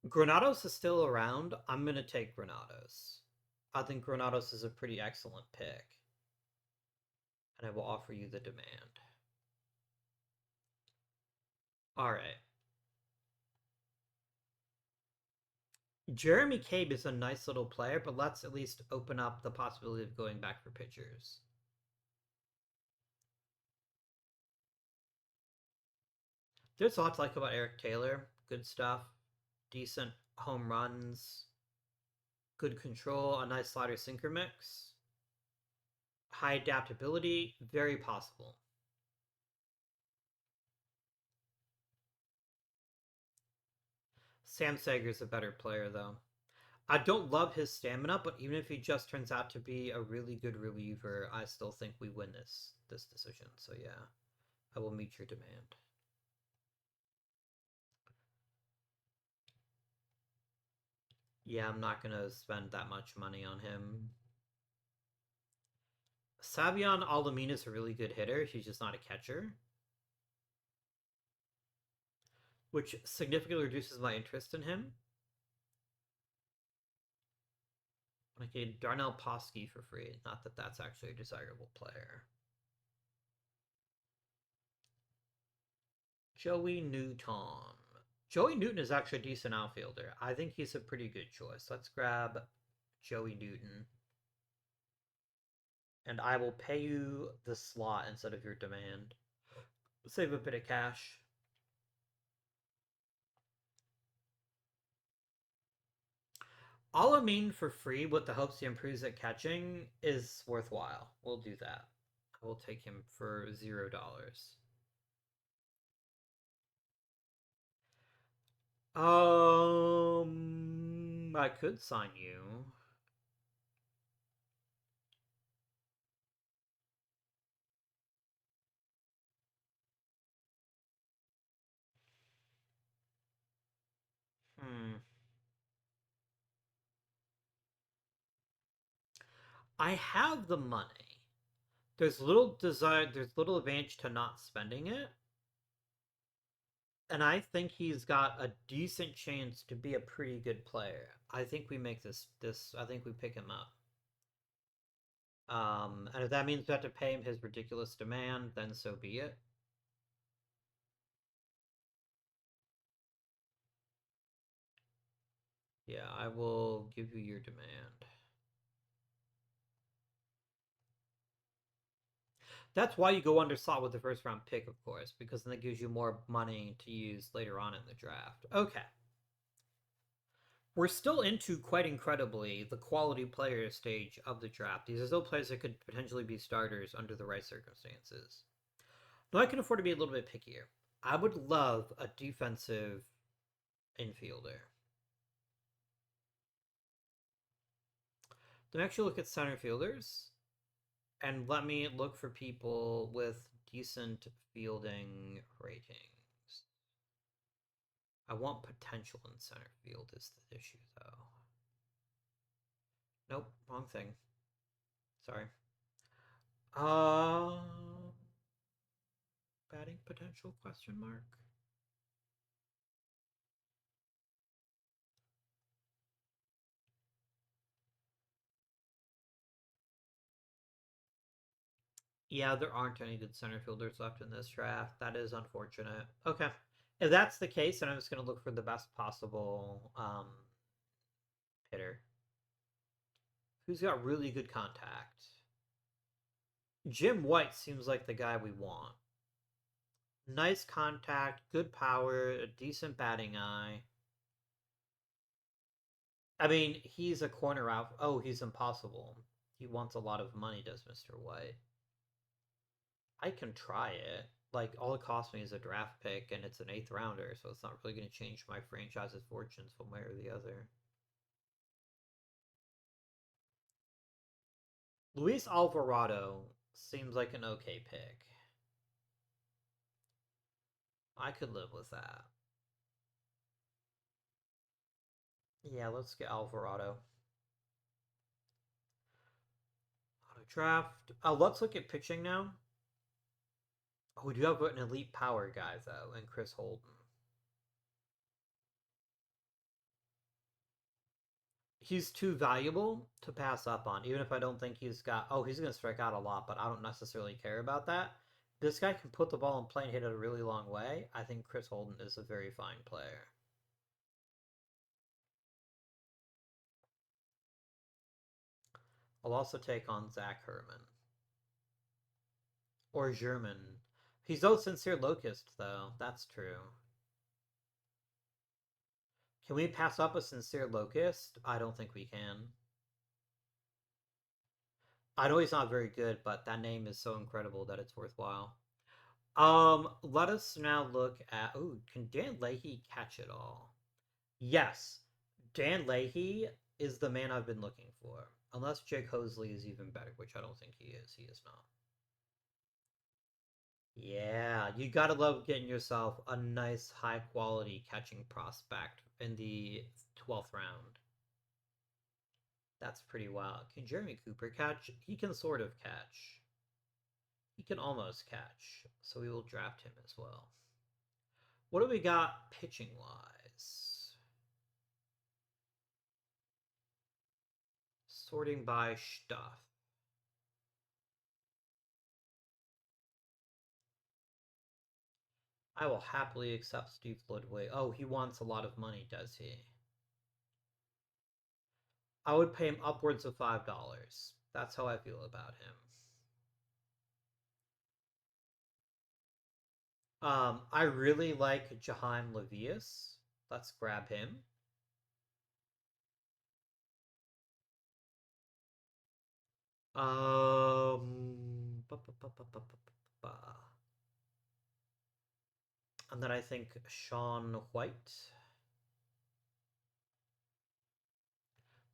Granados is still around. I'm gonna take Granados. I think Granados is a pretty excellent pick, and I will offer you the demand. All right. Jeremy Cabe is a nice little player, but let's at least open up the possibility of going back for pitchers. There's a lot to like about Eric Taylor. Good stuff. Decent home runs. Good control. A nice slider sinker mix. High adaptability. Very possible. Sam Sager's a better player, though. I don't love his stamina, but even if he just turns out to be a really good reliever, I still think we win this decision. So yeah, I will meet your demand. Yeah, I'm not gonna spend that much money on him. Savion Alamin is a really good hitter. He's just not a catcher, which significantly reduces my interest in him. Like a Darnell Posky for free. Not that that's actually a desirable player. Joey Newton. Joey Newton is actually a decent outfielder. I think he's a pretty good choice. Let's grab Joey Newton. And I will pay you the slot instead of your demand. Save a bit of cash. Alamin for free with the hopes he improves at catching is worthwhile. We'll do that. I will take him for $0. I could sign you. Hmm. I have the money. There's little desire. There's little advantage to not spending it, and I think he's got a decent chance to be a pretty good player. I think we make this. I think we pick him up. And if that means we have to pay him his ridiculous demand, then so be it. Yeah, I will give you your demand. That's why you go underslot with the first round pick, of course, because then it gives you more money to use later on in the draft. Okay. We're still into, quite incredibly, the quality player stage of the draft. These are still players that could potentially be starters under the right circumstances. Though I can afford to be a little bit pickier. I would love a defensive infielder. Then actually look at center fielders and let me look for people with decent fielding ratings. I want potential in center field is the issue, though. Nope, wrong thing. Sorry. Uh, Batting potential question mark. Yeah, there aren't any good center fielders left in this draft. That is unfortunate. Okay. If that's the case, then I'm just going to look for the best possible hitter. Who's got really good contact? Jim White seems like the guy we want. Nice contact, good power, a decent batting eye. I mean, he's a corner out. Oh, he's impossible. He wants a lot of money, does Mr. White. I can try it. Like, all it costs me is a draft pick, and it's an eighth rounder, so it's not really going to change my franchise's fortunes one way or the other. Luis Alvarado seems like an okay pick. I could live with that. Yeah, let's get Alvarado. Auto draft. Let's look at pitching now. Oh, we do have an elite power guy, though, and Chris Holden. He's too valuable to pass up on, even if I don't think he's got. Oh, he's going to strike out a lot, but I don't necessarily care about that. This guy can put the ball in play and hit it a really long way. I think Chris Holden is a very fine player. I'll also take on Zach Herman. Or German. He's no sincere locust, though. That's true. Can we pass up a sincere locust? I don't think we can. I know he's not very good, but that name is so incredible that it's worthwhile. Let us now look at. Ooh, can Dan Leahy catch it all? Yes, Dan Leahy is the man I've been looking for. Unless Jake Hosley is even better, which I don't think he is. He is not. Yeah, you gotta love getting yourself a nice, high quality catching prospect in the 12th round. That's pretty wild. Can Jeremy Cooper catch? He can sort of catch. He can almost catch, so we will draft him as well. What do we got pitching wise? Sorting by stuff. I will happily accept Steve Ludwig. Oh, he wants a lot of money, does he? I would pay him upwards of $5. That's how I feel about him. I really like Jaheim Levius. Let's grab him. And then I think Sean White.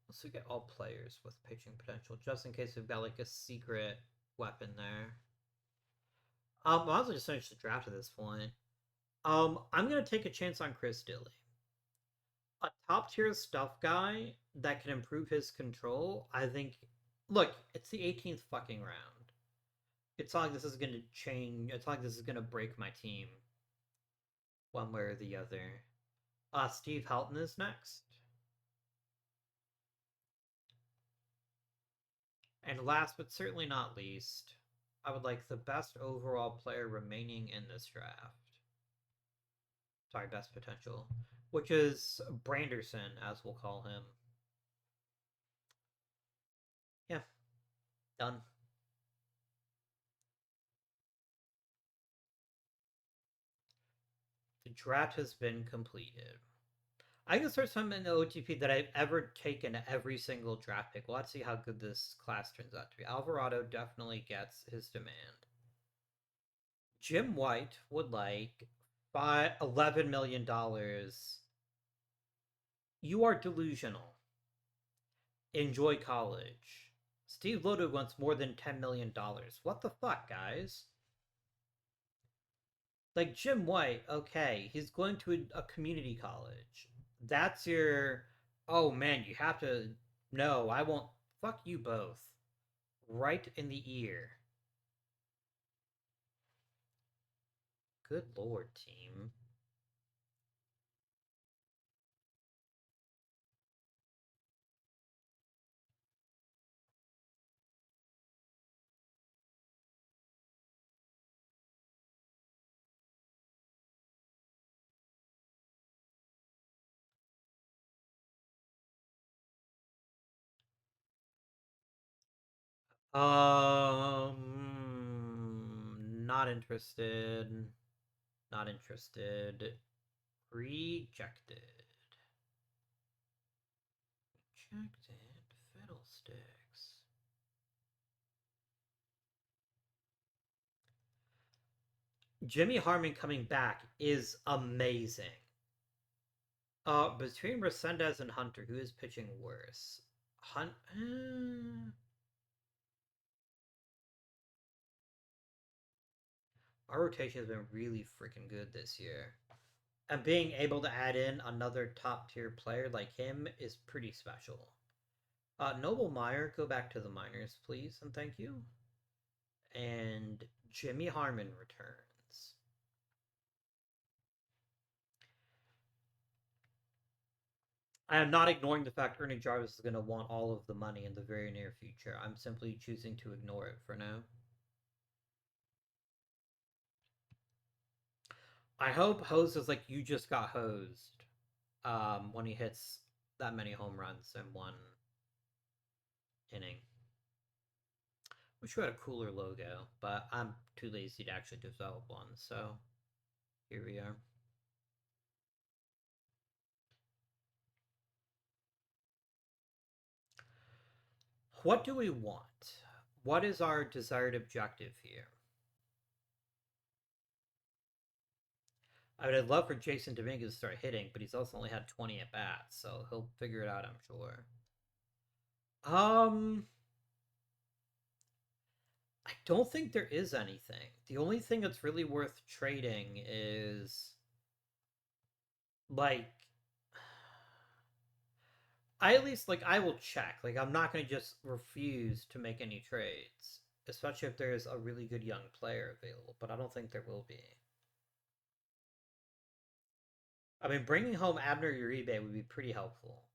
Let's look at all players with pitching potential, just in case we've got like a secret weapon there. I might as well just finish the draft at this point. I'm gonna take a chance on Chris Dilly. A top tier stuff guy that can improve his control, I think. Look, it's the 18th fucking round. It's not like this is gonna change. It's not like this is gonna break my team one way or the other. Steve Helton is next. And last but certainly not least, I would like the best overall player remaining in this draft. Sorry, best potential, which is Branderson, as we'll call him. Yeah, done. The draft has been completed. I can start something in the OTP that I've ever taken every single draft pick. Well, let's see how good this class turns out to be. Alvarado definitely gets his demand. Jim White would like $11 million. You are delusional. Enjoy college. Steve Lodo wants more than $10 million. What the fuck, guys? Like Jim White, okay, he's going to a community college. That's your. Oh man, you have to. No, I won't. Fuck you both. Right in the ear. Good lord, team. Not interested. Not interested. Rejected. Rejected. Fiddlesticks. Jimmy Harmon coming back is amazing. Between Resendez and Hunter, who is pitching worse? Hunt. Our rotation has been really freaking good this year. And being able to add in another top tier player like him is pretty special. Noble Meyer, go back to the minors, please, and thank you. And Jimmy Harmon returns. I am not ignoring the fact Ernie Jarvis is going to want all of the money in the very near future. I'm simply choosing to ignore it for now. I hope Hose is like you just got hosed when he hits that many home runs in one inning. Wish we had a cooler logo, but I'm too lazy to actually develop one, so here we are. What do we want? What is our desired objective here? I would love for Jason Dominguez to start hitting, but he's also only had 20 at bats, so he'll figure it out, I'm sure. Um, I don't think there is anything. The only thing that's really worth trading is like I at least like I will check. Like I'm not going to just refuse to make any trades, especially if there's a really good young player available, but I don't think there will be. I mean, bringing home Abner Uribe would be pretty helpful,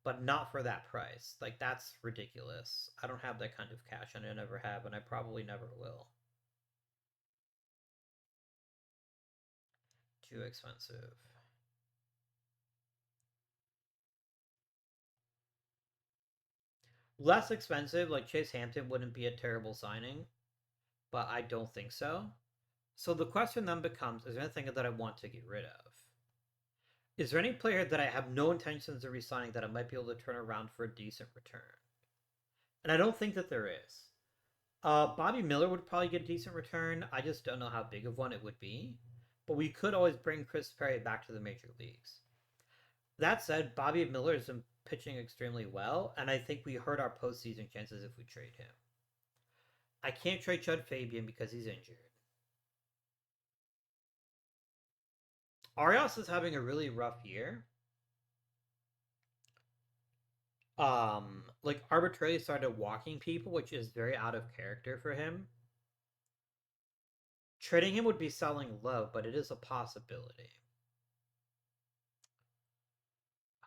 but not for that price. Like that's ridiculous. I don't have that kind of cash, and I never have, and I probably never will. Too expensive. Less expensive, like Chase Hampton wouldn't be a terrible signing, but I don't think so. So the question then becomes: is there anything that I want to get rid of? Is there any player that I have no intentions of resigning that I might be able to turn around for a decent return? And I don't think that there is. Bobby Miller would probably get a decent return. I just don't know how big of one it would be. But we could always bring Chris Perry back to the major leagues. That said, Bobby Miller is pitching extremely well, and I think we hurt our postseason chances if we trade him. I can't trade Chud Fabian because he's injured. Arias is having a really rough year. Like arbitrarily started walking people, which is very out of character for him. Trading him would be selling low, but it is a possibility.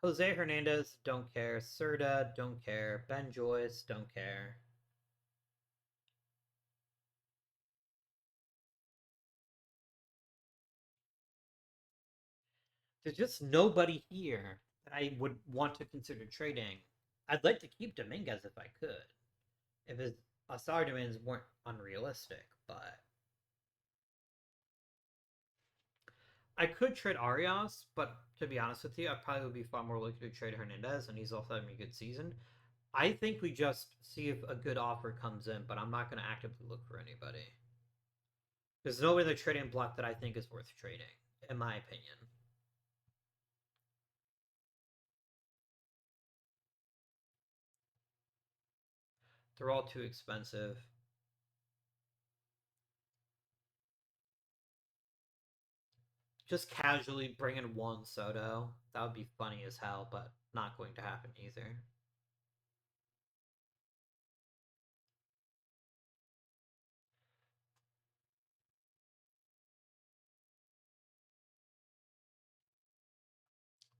Jose Hernandez, don't care. Serta, don't care. Ben Joyce, don't care. There's just nobody here that I would want to consider trading. I'd like to keep Dominguez if I could, if his salary demands weren't unrealistic, but I could trade Arias, but to be honest with you, I probably would be far more likely to trade Hernandez, and he's also having a good season. I think we just see if a good offer comes in, but I'm not going to actively look for anybody. There's no way the trading block that I think is worth trading, in my opinion. They're all too expensive. Just casually bring in Juan Soto. That would be funny as hell, but not going to happen either.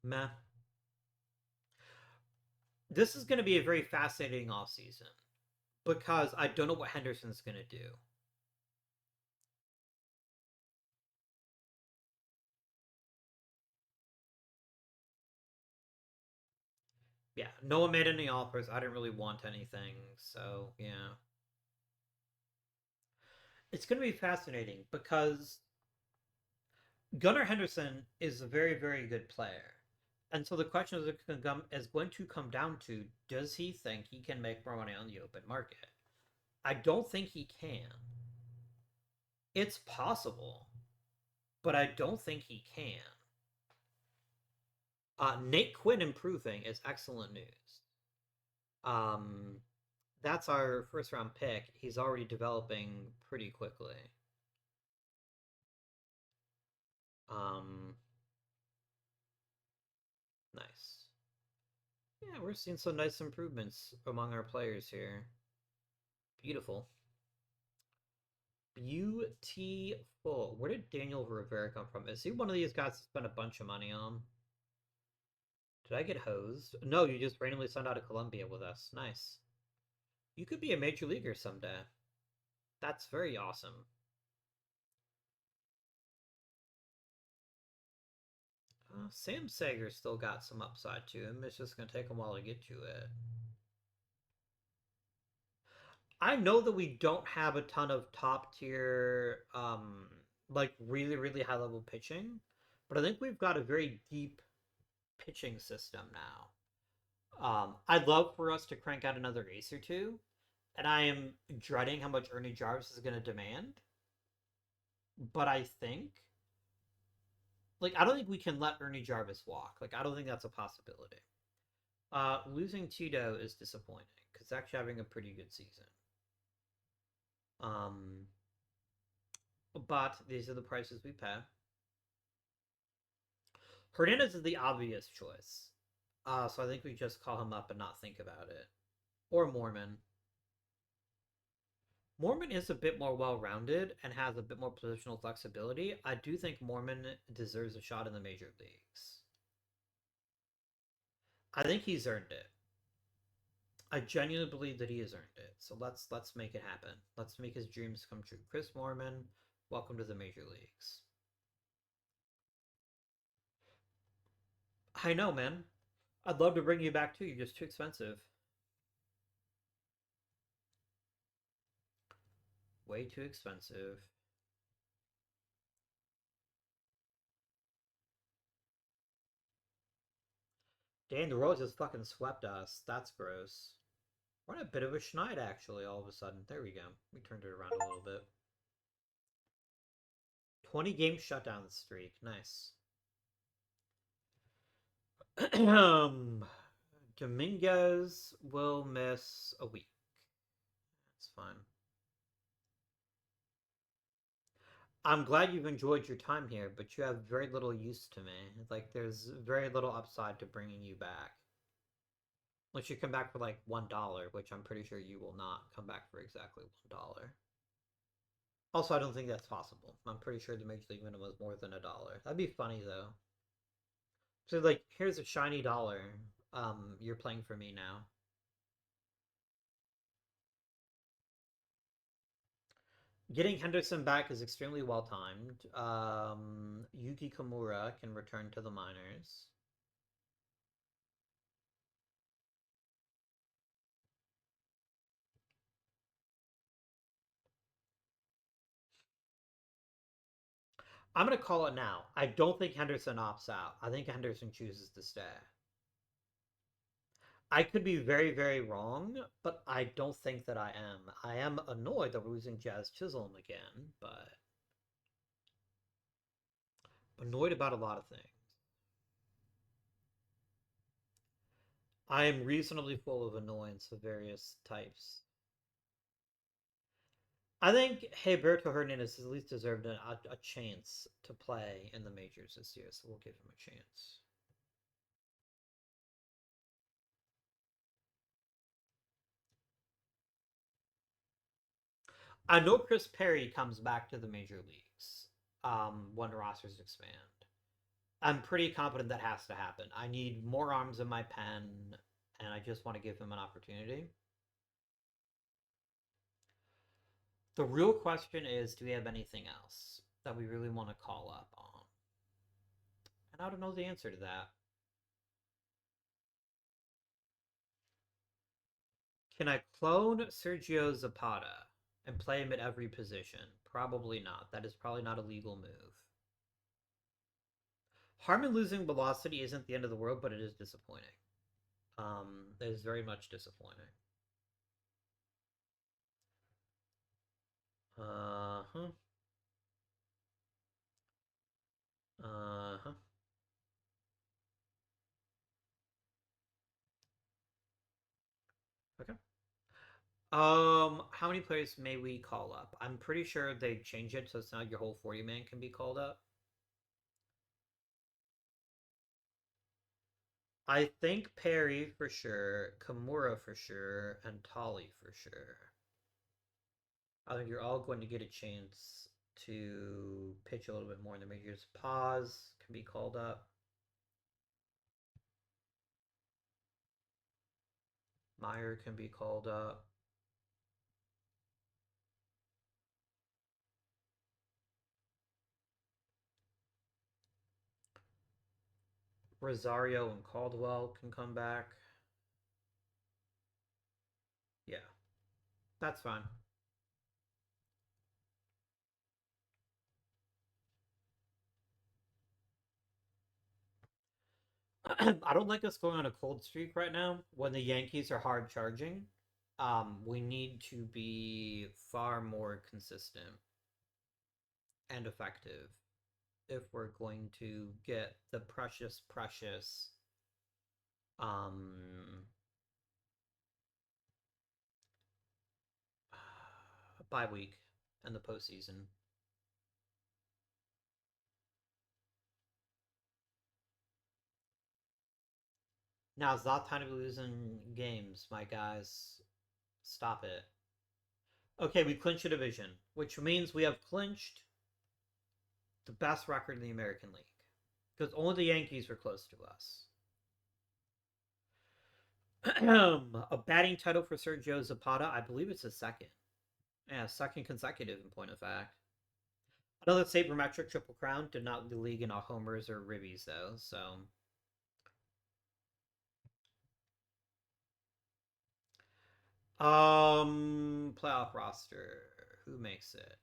Meh. This is going to be a very fascinating offseason because I don't know what Henderson's going to do. Yeah, no one made any offers. I didn't really want anything, so yeah. It's going to be fascinating because Gunnar Henderson is a very, very good player. And so the question is going to come down to, does he think he can make more money on the open market? I don't think he can. It's possible, but I don't think he can. Nate Quinn improving is excellent news. Um, that's our first round pick. He's already developing pretty quickly. Um, nice. Yeah, we're seeing some nice improvements among our players here. Beautiful. Beautiful. Where did Daniel Rivera come from? Is he one of these guys to spend a bunch of money on? Did I get hosed? No, you just randomly signed out of Columbia with us. Nice. You could be a major leaguer someday. That's very awesome. Sam Sager's still got some upside to him. It's just going to take a while to get to it. I know that we don't have a ton of top tier, like really, really high level pitching, but I think we've got a very deep pitching system now. I'd love for us to crank out another ace or two, and I am dreading how much Ernie Jarvis is going to demand. But I think, like, I don't think we can let Ernie Jarvis walk. Like, I don't think that's a possibility. Losing Tito is disappointing because actually having a pretty good season. Um, but these are the prices we pay. Hernandez is the obvious choice. So I think we just call him up and not think about it. Or Mormon. Mormon is a bit more well-rounded and has a bit more positional flexibility. I do think Mormon deserves a shot in the major leagues. I think he's earned it. I genuinely believe that he has earned it. So let's make it happen. Let's make his dreams come true. Chris Mormon, welcome to the major leagues. I know, man. I'd love to bring you back too. You're just too expensive. Way too expensive. Dan, the Royals just fucking swept us. That's gross. We're on a bit of a schneid, actually, all of a sudden. There we go. We turned it around a little bit. 20 game shutdown streak. Nice. Dominguez will miss a week. That's fine. I'm glad you've enjoyed your time here, but you have very little use to me. Like, there's very little upside to bringing you back. Unless you come back for like $1, which I'm pretty sure you will not come back for exactly $1. Also, I don't think that's possible. I'm pretty sure the Major League minimum is more than $1. That'd be funny though. So like, here's a shiny dollar. You're playing for me now. Getting Henderson back is extremely well timed. Yuki Kimura can return to the minors. I'm gonna call it now. I don't think Henderson opts out. I think Henderson chooses to stay. I could be very, very wrong, but I don't think that I am. I am annoyed that we're losing Jazz Chisholm again, but annoyed about a lot of things. I am reasonably full of annoyance of various types. I think Heberto Hernandez at least deserved a chance to play in the majors this year, so we'll give him a chance. I know Chris Perry comes back to the major leagues when rosters expand. I'm pretty confident that has to happen. I need more arms in my pen, and I just want to give him an opportunity. The real question is, do we have anything else that we really want to call up on? And I don't know the answer to that. Can I clone Sergio Zapata? and play him at every position. Probably not. That is probably not a legal move. Harmon losing velocity isn't the end of the world, but it is disappointing. It is very much disappointing. Uh-huh. Uh-huh. Okay. How many players may we call up? I'm pretty sure they change it so it's not your whole 40 man can be called up. I think Perry for sure, Kimura for sure, and Tolly for sure. I think you're all going to get a chance to pitch a little bit more in the majors. Pause can be called up. Meyer can be called up. Rosario and Caldwell can come back. Yeah, that's fine. I don't like us going on a cold streak right now when the Yankees are hard charging. We need to be far more consistent and effective if we're going to get the precious um bye week and the postseason. Now it's not time to be losing games, my guys. Stop it. Okay, we clinched a division, which means we have clinched the best record in the American League. Because only the Yankees were close to us. A batting title for Sergio Zapata. I believe it's his second. Yeah, second consecutive in point of fact. Another sabermetric triple crown. Did not lead the league in all homers or ribbies though. So playoff roster. Who makes it?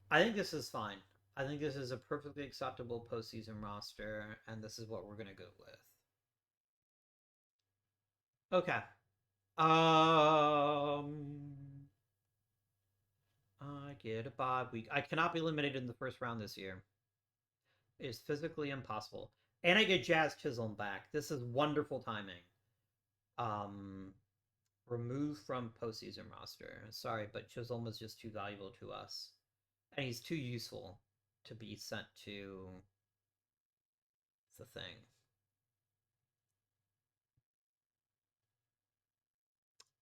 I think this is fine. I think this is a perfectly acceptable postseason roster, and this is what we're gonna go with. Okay. I get a bye week. I cannot be eliminated in the first round this year. It is physically impossible. And I get Jazz Chisholm back. This is wonderful timing. Um, Removed from postseason roster. Sorry, but Chisholm was just too valuable to us, and he's too useful to be sent to the thing.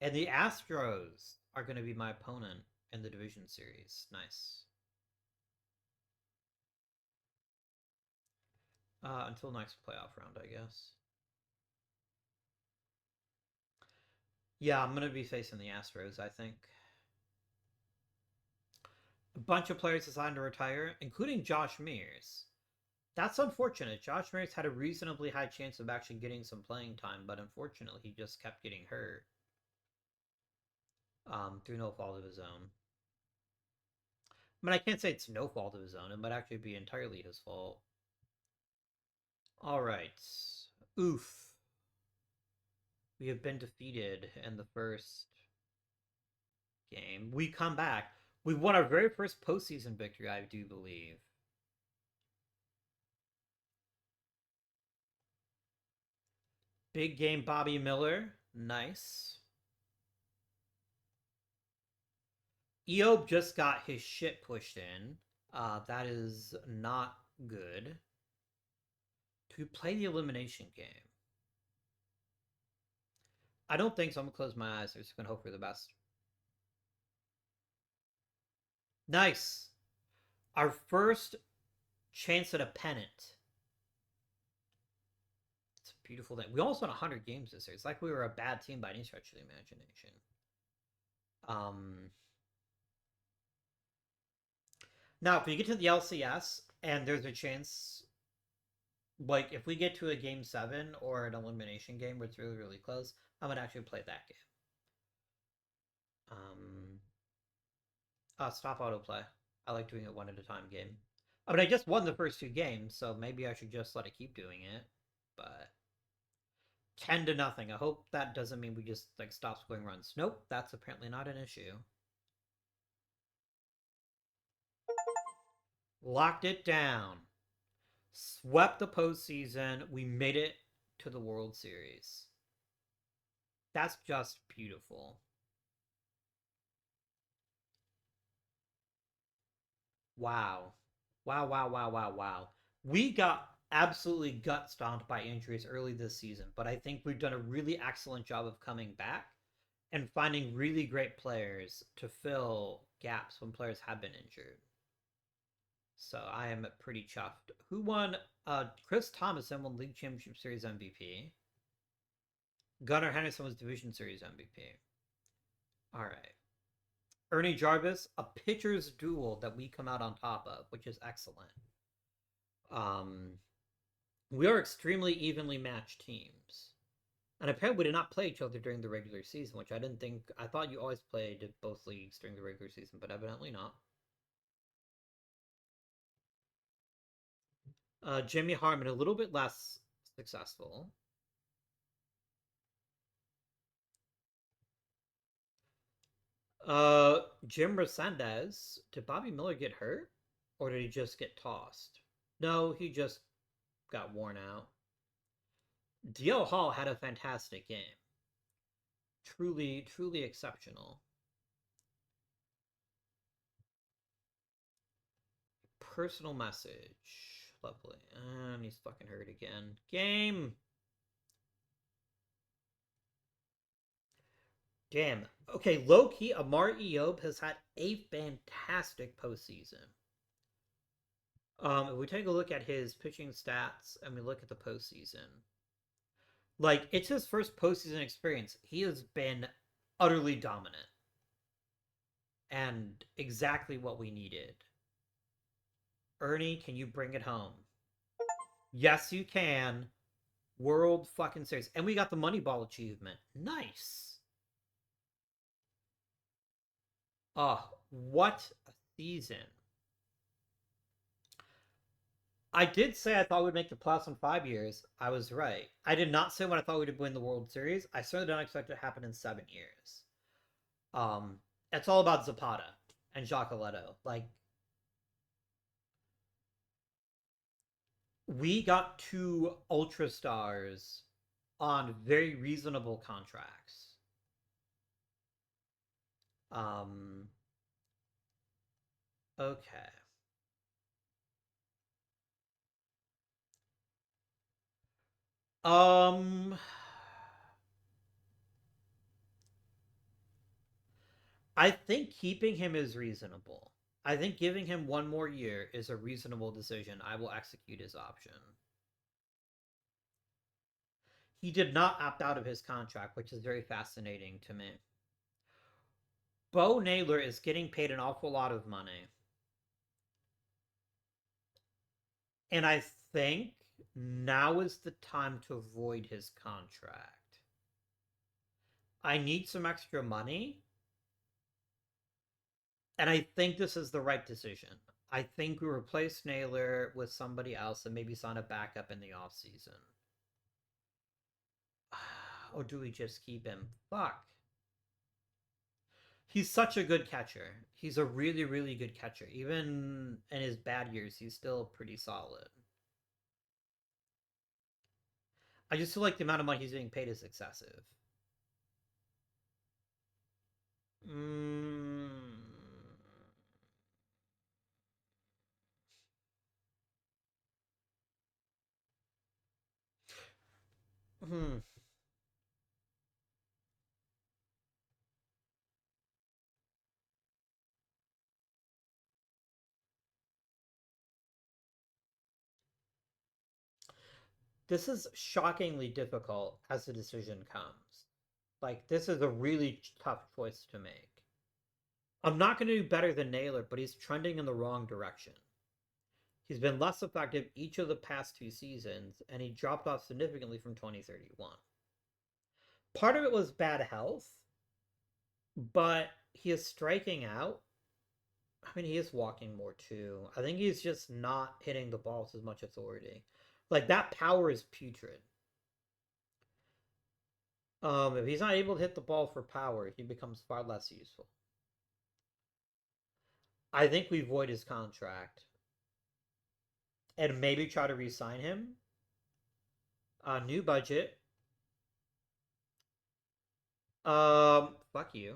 And the Astros are going to be my opponent in the division series. Nice. Until next playoff round, I guess. Yeah, I'm going to be facing the Astros, I think. A bunch of players decided to retire, including Josh Mears. That's unfortunate. Josh Mears had a reasonably high chance of actually getting some playing time, but unfortunately, he just kept getting hurt through no fault of his own. I mean, I can't say it's no fault of his own. It might actually be entirely his fault. All right. Oof. We have been defeated in the first game. We come back. We won our very first postseason victory, I do believe. Big game Bobby Miller. Nice. Eob just got his shit pushed in. That is not good. To play the elimination game. I don't think so. I'm gonna close my eyes. I'm just gonna hope for the best. Nice. Our first chance at a pennant. It's a beautiful thing. We almost won 100 games this year. It's like we were a bad team by any stretch of the imagination. Um, Now, if we get to the LCS and there's a chance, like if we get to a game seven or an elimination game where it's really really close, I'm gonna actually play that game. Um, Stop autoplay. I like doing it one at a time game. I mean, I just won the first two games, so maybe I should just let it keep doing it. But 10-0. I hope that doesn't mean we just like stop scoring runs. Nope, that's apparently not an issue. Locked it down. Swept the postseason. We made it to the World Series. That's just beautiful. Wow. Wow, wow, wow, wow, wow. We got absolutely gut stomped by injuries early this season, but I think we've done a really excellent job of coming back and finding really great players to fill gaps when players have been injured. So I am pretty chuffed. Who won? Chris Thomason won League Championship Series MVP. Gunnar Henderson was Division Series MVP. All right. Ernie Jarvis, a pitcher's duel that we come out on top of, which is excellent. Um, we are extremely evenly matched teams. And apparently we did not play each other during the regular season, which I didn't think. I thought you always played both leagues during the regular season, but evidently not. Jimmy Harmon, a little bit less successful. Jim Resendez, did Bobby Miller get hurt? Or did he just get tossed? No, he just got worn out. DL Hall had a fantastic game. Truly, truly exceptional. Personal message. Lovely. And he's fucking hurt again. Game! Damn. Okay, low key, Amar Eob has had a fantastic postseason. If we take a look at his pitching stats and we look at the postseason, like it's his first postseason experience. He has been utterly dominant and exactly what we needed. Ernie, can you bring it home? Yes, you can. World fucking Series. And we got the Moneyball achievement. Nice. Oh, what a season. I did say I thought we'd make the playoffs in 5 years. I was right. I did not say when I thought we'd win the World Series. I certainly don't expect it to happen in 7 years. Um, it's all about Zapata and Giacoletto. Like, we got two ultra stars on very reasonable contracts. Um, okay. Um, I think keeping him is reasonable. I think giving him one more year is a reasonable decision. I will execute his option. He did not opt out of his contract, which is very fascinating to me. Bo Naylor is getting paid an awful lot of money. And I think now is the time to avoid his contract. I need some extra money, and I think this is the right decision. I think we replace Naylor with somebody else and maybe sign a backup in the offseason. Or do we just keep him? Fuck. He's such a good catcher. He's a really, really good catcher. Even in his bad years, he's still pretty solid. I just feel like the amount of money he's being paid is excessive. Mm. Hmm. This is shockingly difficult as the decision comes. Like, this is a really tough choice to make. I'm not going to do better than Naylor, but he's trending in the wrong direction. He's been less effective each of the past two seasons, and he dropped off significantly from 2031. Part of it was bad health, but he is striking out. I mean, he is walking more too. I think he's just not hitting the balls with as much authority. Like, that power is putrid. If he's not able to hit the ball for power, he becomes far less useful. I think we void his contract and maybe try to re-sign him. New budget. Fuck you.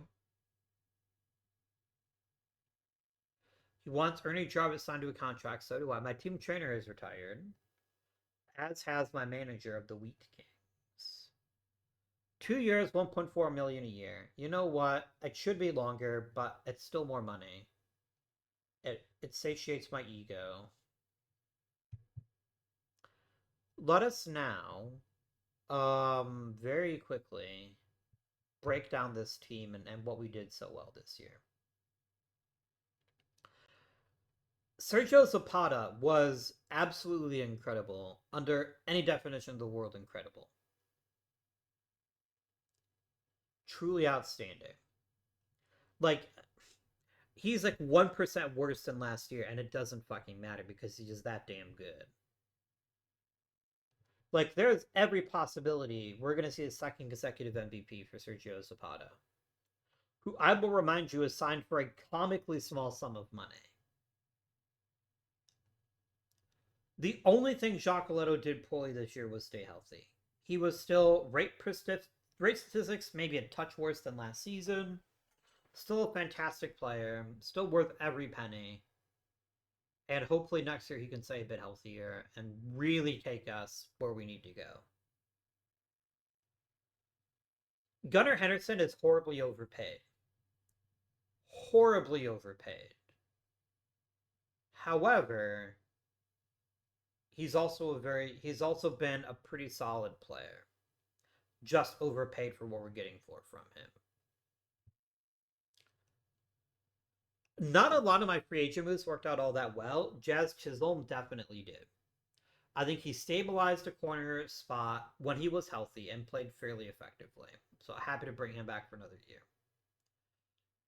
He wants Ernie Jarvis signed to a contract. So do I. My team trainer is retired, as has my manager of the Wheat Kings. 2 years, 1.4 million a year. You know what? It should be longer, but it's still more money. It satiates my ego. Let us now, very quickly break down this team and what we did so well this year. Sergio Zapata was absolutely incredible under any definition of the word incredible. Truly outstanding. Like, he's like 1% worse than last year, and it doesn't fucking matter because he's just that damn good. Like, there's every possibility we're going to see a second consecutive MVP for Sergio Zapata, who I will remind you is signed for a comically small sum of money. The only thing Jacques Leto did poorly this year was stay healthy. He was still rate statistics, maybe a touch worse than last season. Still a fantastic player, still worth every penny. And hopefully next year he can stay a bit healthier and really take us where we need to go. Gunnar Henderson is horribly overpaid. Horribly overpaid. However, he's also been a pretty solid player. Just overpaid for what we're getting from him. Not a lot of my free agent moves worked out all that well. Jazz Chisholm definitely did. I think he stabilized a corner spot when he was healthy and played fairly effectively. So happy to bring him back for another year.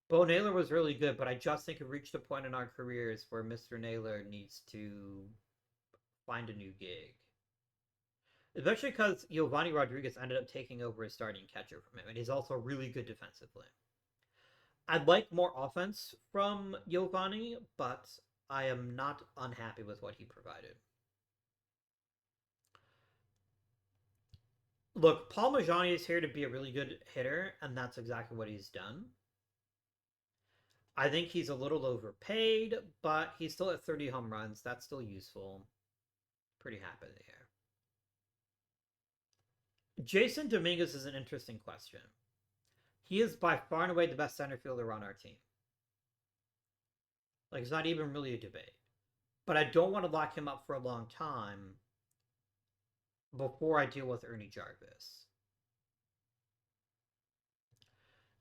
Bo Naylor was really good, but I just think we've reached a point in our careers where Mr. Naylor needs to find a new gig. Especially because Giovanni Rodriguez ended up taking over as starting catcher from him, and he's also really good defensively. I'd like more offense from Giovanni, but I am not unhappy with what he provided. Look, Paul Majani is here to be a really good hitter, and that's exactly what he's done. I think he's a little overpaid, but he's still at 30 home runs. That's still useful. Pretty happy there. Jason Dominguez is an interesting question. He is by far and away the best center fielder on our team. Like, it's not even really a debate. But I don't want to lock him up for a long time before I deal with Ernie Jarvis.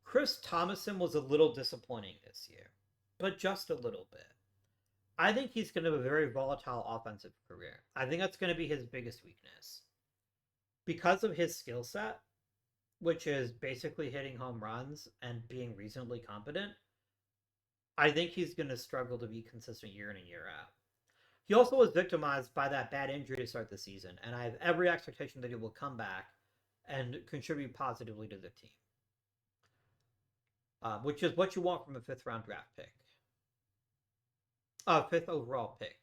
Chris Thomason was a little disappointing this year, but just a little bit. I think he's going to have a very volatile offensive career. I think that's going to be his biggest weakness. Because of his skill set, which is basically hitting home runs and being reasonably competent, I think he's going to struggle to be consistent year in and year out. He also was victimized by that bad injury to start the season, and I have every expectation that he will come back and contribute positively to the team. Which is what you want from a fifth-round draft pick. Fifth overall pick.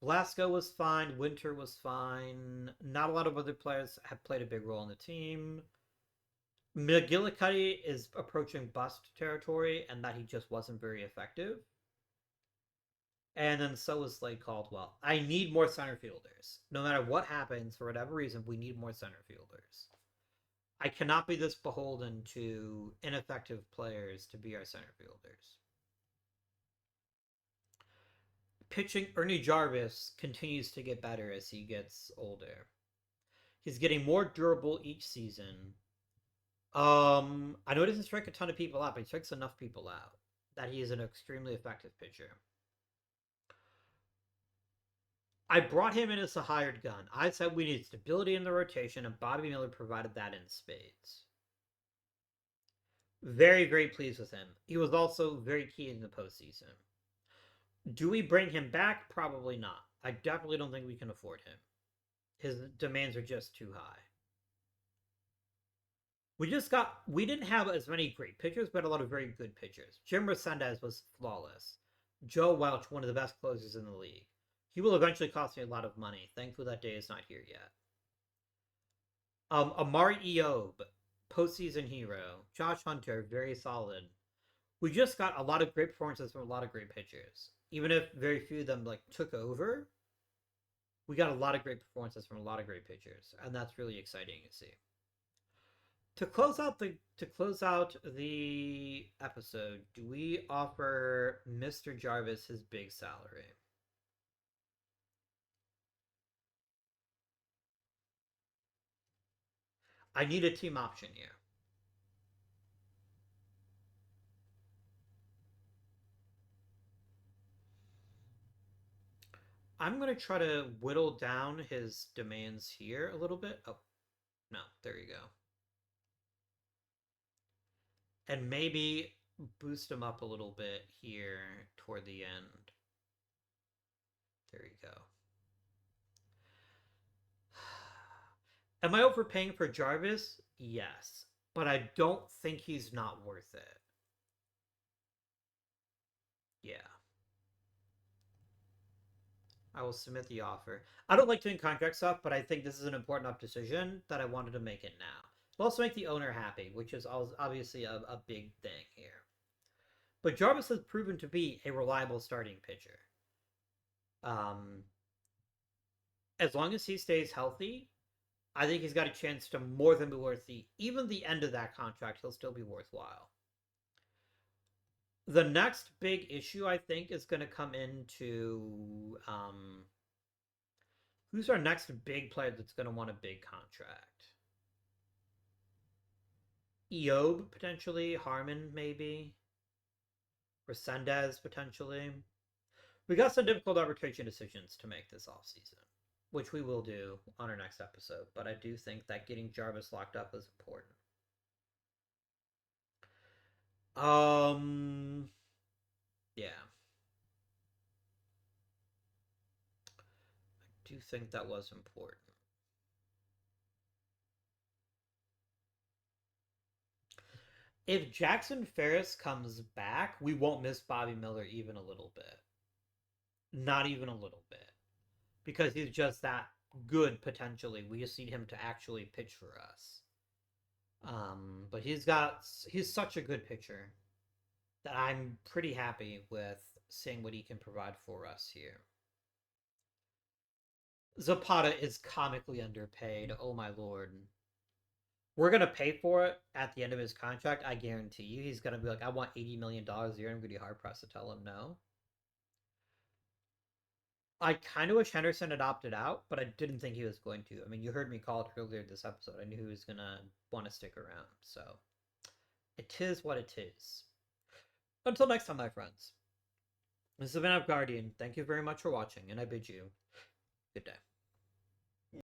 Blasco was fine. Winter was fine. Not a lot of other players have played a big role in the team. McGillicuddy is approaching bust territory, and that he just wasn't very effective. And then so is Slade Caldwell. I need more center fielders. No matter what happens, for whatever reason, we need more center fielders. I cannot be this beholden to ineffective players to be our center fielders. Pitching, Ernie Jarvis continues to get better as he gets older. He's getting more durable each season. I know he doesn't strike a ton of people out, but he strikes enough people out. that he is an extremely effective pitcher. I brought him in as a hired gun. I said we need stability in the rotation, and Bobby Miller provided that in spades. Very, very pleased with him. He was also very key in the postseason. Do we bring him back? Probably not. I definitely don't think we can afford him. His demands are just too high. We didn't have as many great pitchers, but a lot of very good pitchers. Jim Resendez was flawless. Joe Welch, one of the best closers in the league. He will eventually cost me a lot of money. Thankfully, that day is not here yet. Amari Eob, postseason hero. Josh Hunter, very solid. We just got a lot of great performances from a lot of great pitchers. Even if very few of them took over, we got a lot of great performances from a lot of great pitchers, and that's really exciting to see. To close out the episode, do we offer Mr. Jarvis his big salary? I need a team option here. I'm going to try to whittle down his demands here a little bit. Oh, no, there you go. And maybe boost him up a little bit here toward the end. There you go. Am I overpaying for Jarvis? Yes. But I don't think he's not worth it. Yeah. I will submit the offer. I don't like doing contract stuff, but I think this is an important enough decision that I wanted to make it now. But also make the owner happy, which is obviously a big thing here. But Jarvis has proven to be a reliable starting pitcher. Um, as long as he stays healthy, I think he's got a chance to more than be worth even the end of that contract. He'll still be worthwhile. The next big issue I think is going to come into who's our next big player that's going to want a big contract? Eob potentially, Harmon maybe, Resendez potentially. We got some difficult arbitration decisions to make this offseason, which we will do on our next episode. But I do think that getting Jarvis locked up is important. Yeah. I do think that was important. If Jackson Ferris comes back, we won't miss Bobby Miller even a little bit. Not even a little bit. Because he's just that good potentially. We just need him to actually pitch for us. But he's such a good pitcher that I'm pretty happy with seeing what he can provide for us here. Zapata is comically underpaid. Oh my lord. We're gonna pay for it at the end of his contract. I guarantee you, he's gonna be like, "I want $80 million a year." I'm gonna be hard pressed to tell him no. I kind of wish Henderson had opted out, but I didn't think he was going to. I mean, you heard me call it earlier this episode. I knew he was gonna want to stick around. So it is what it is. Until next time, my friends. This has been Up Guardian. Thank you very much for watching, and I bid you good day.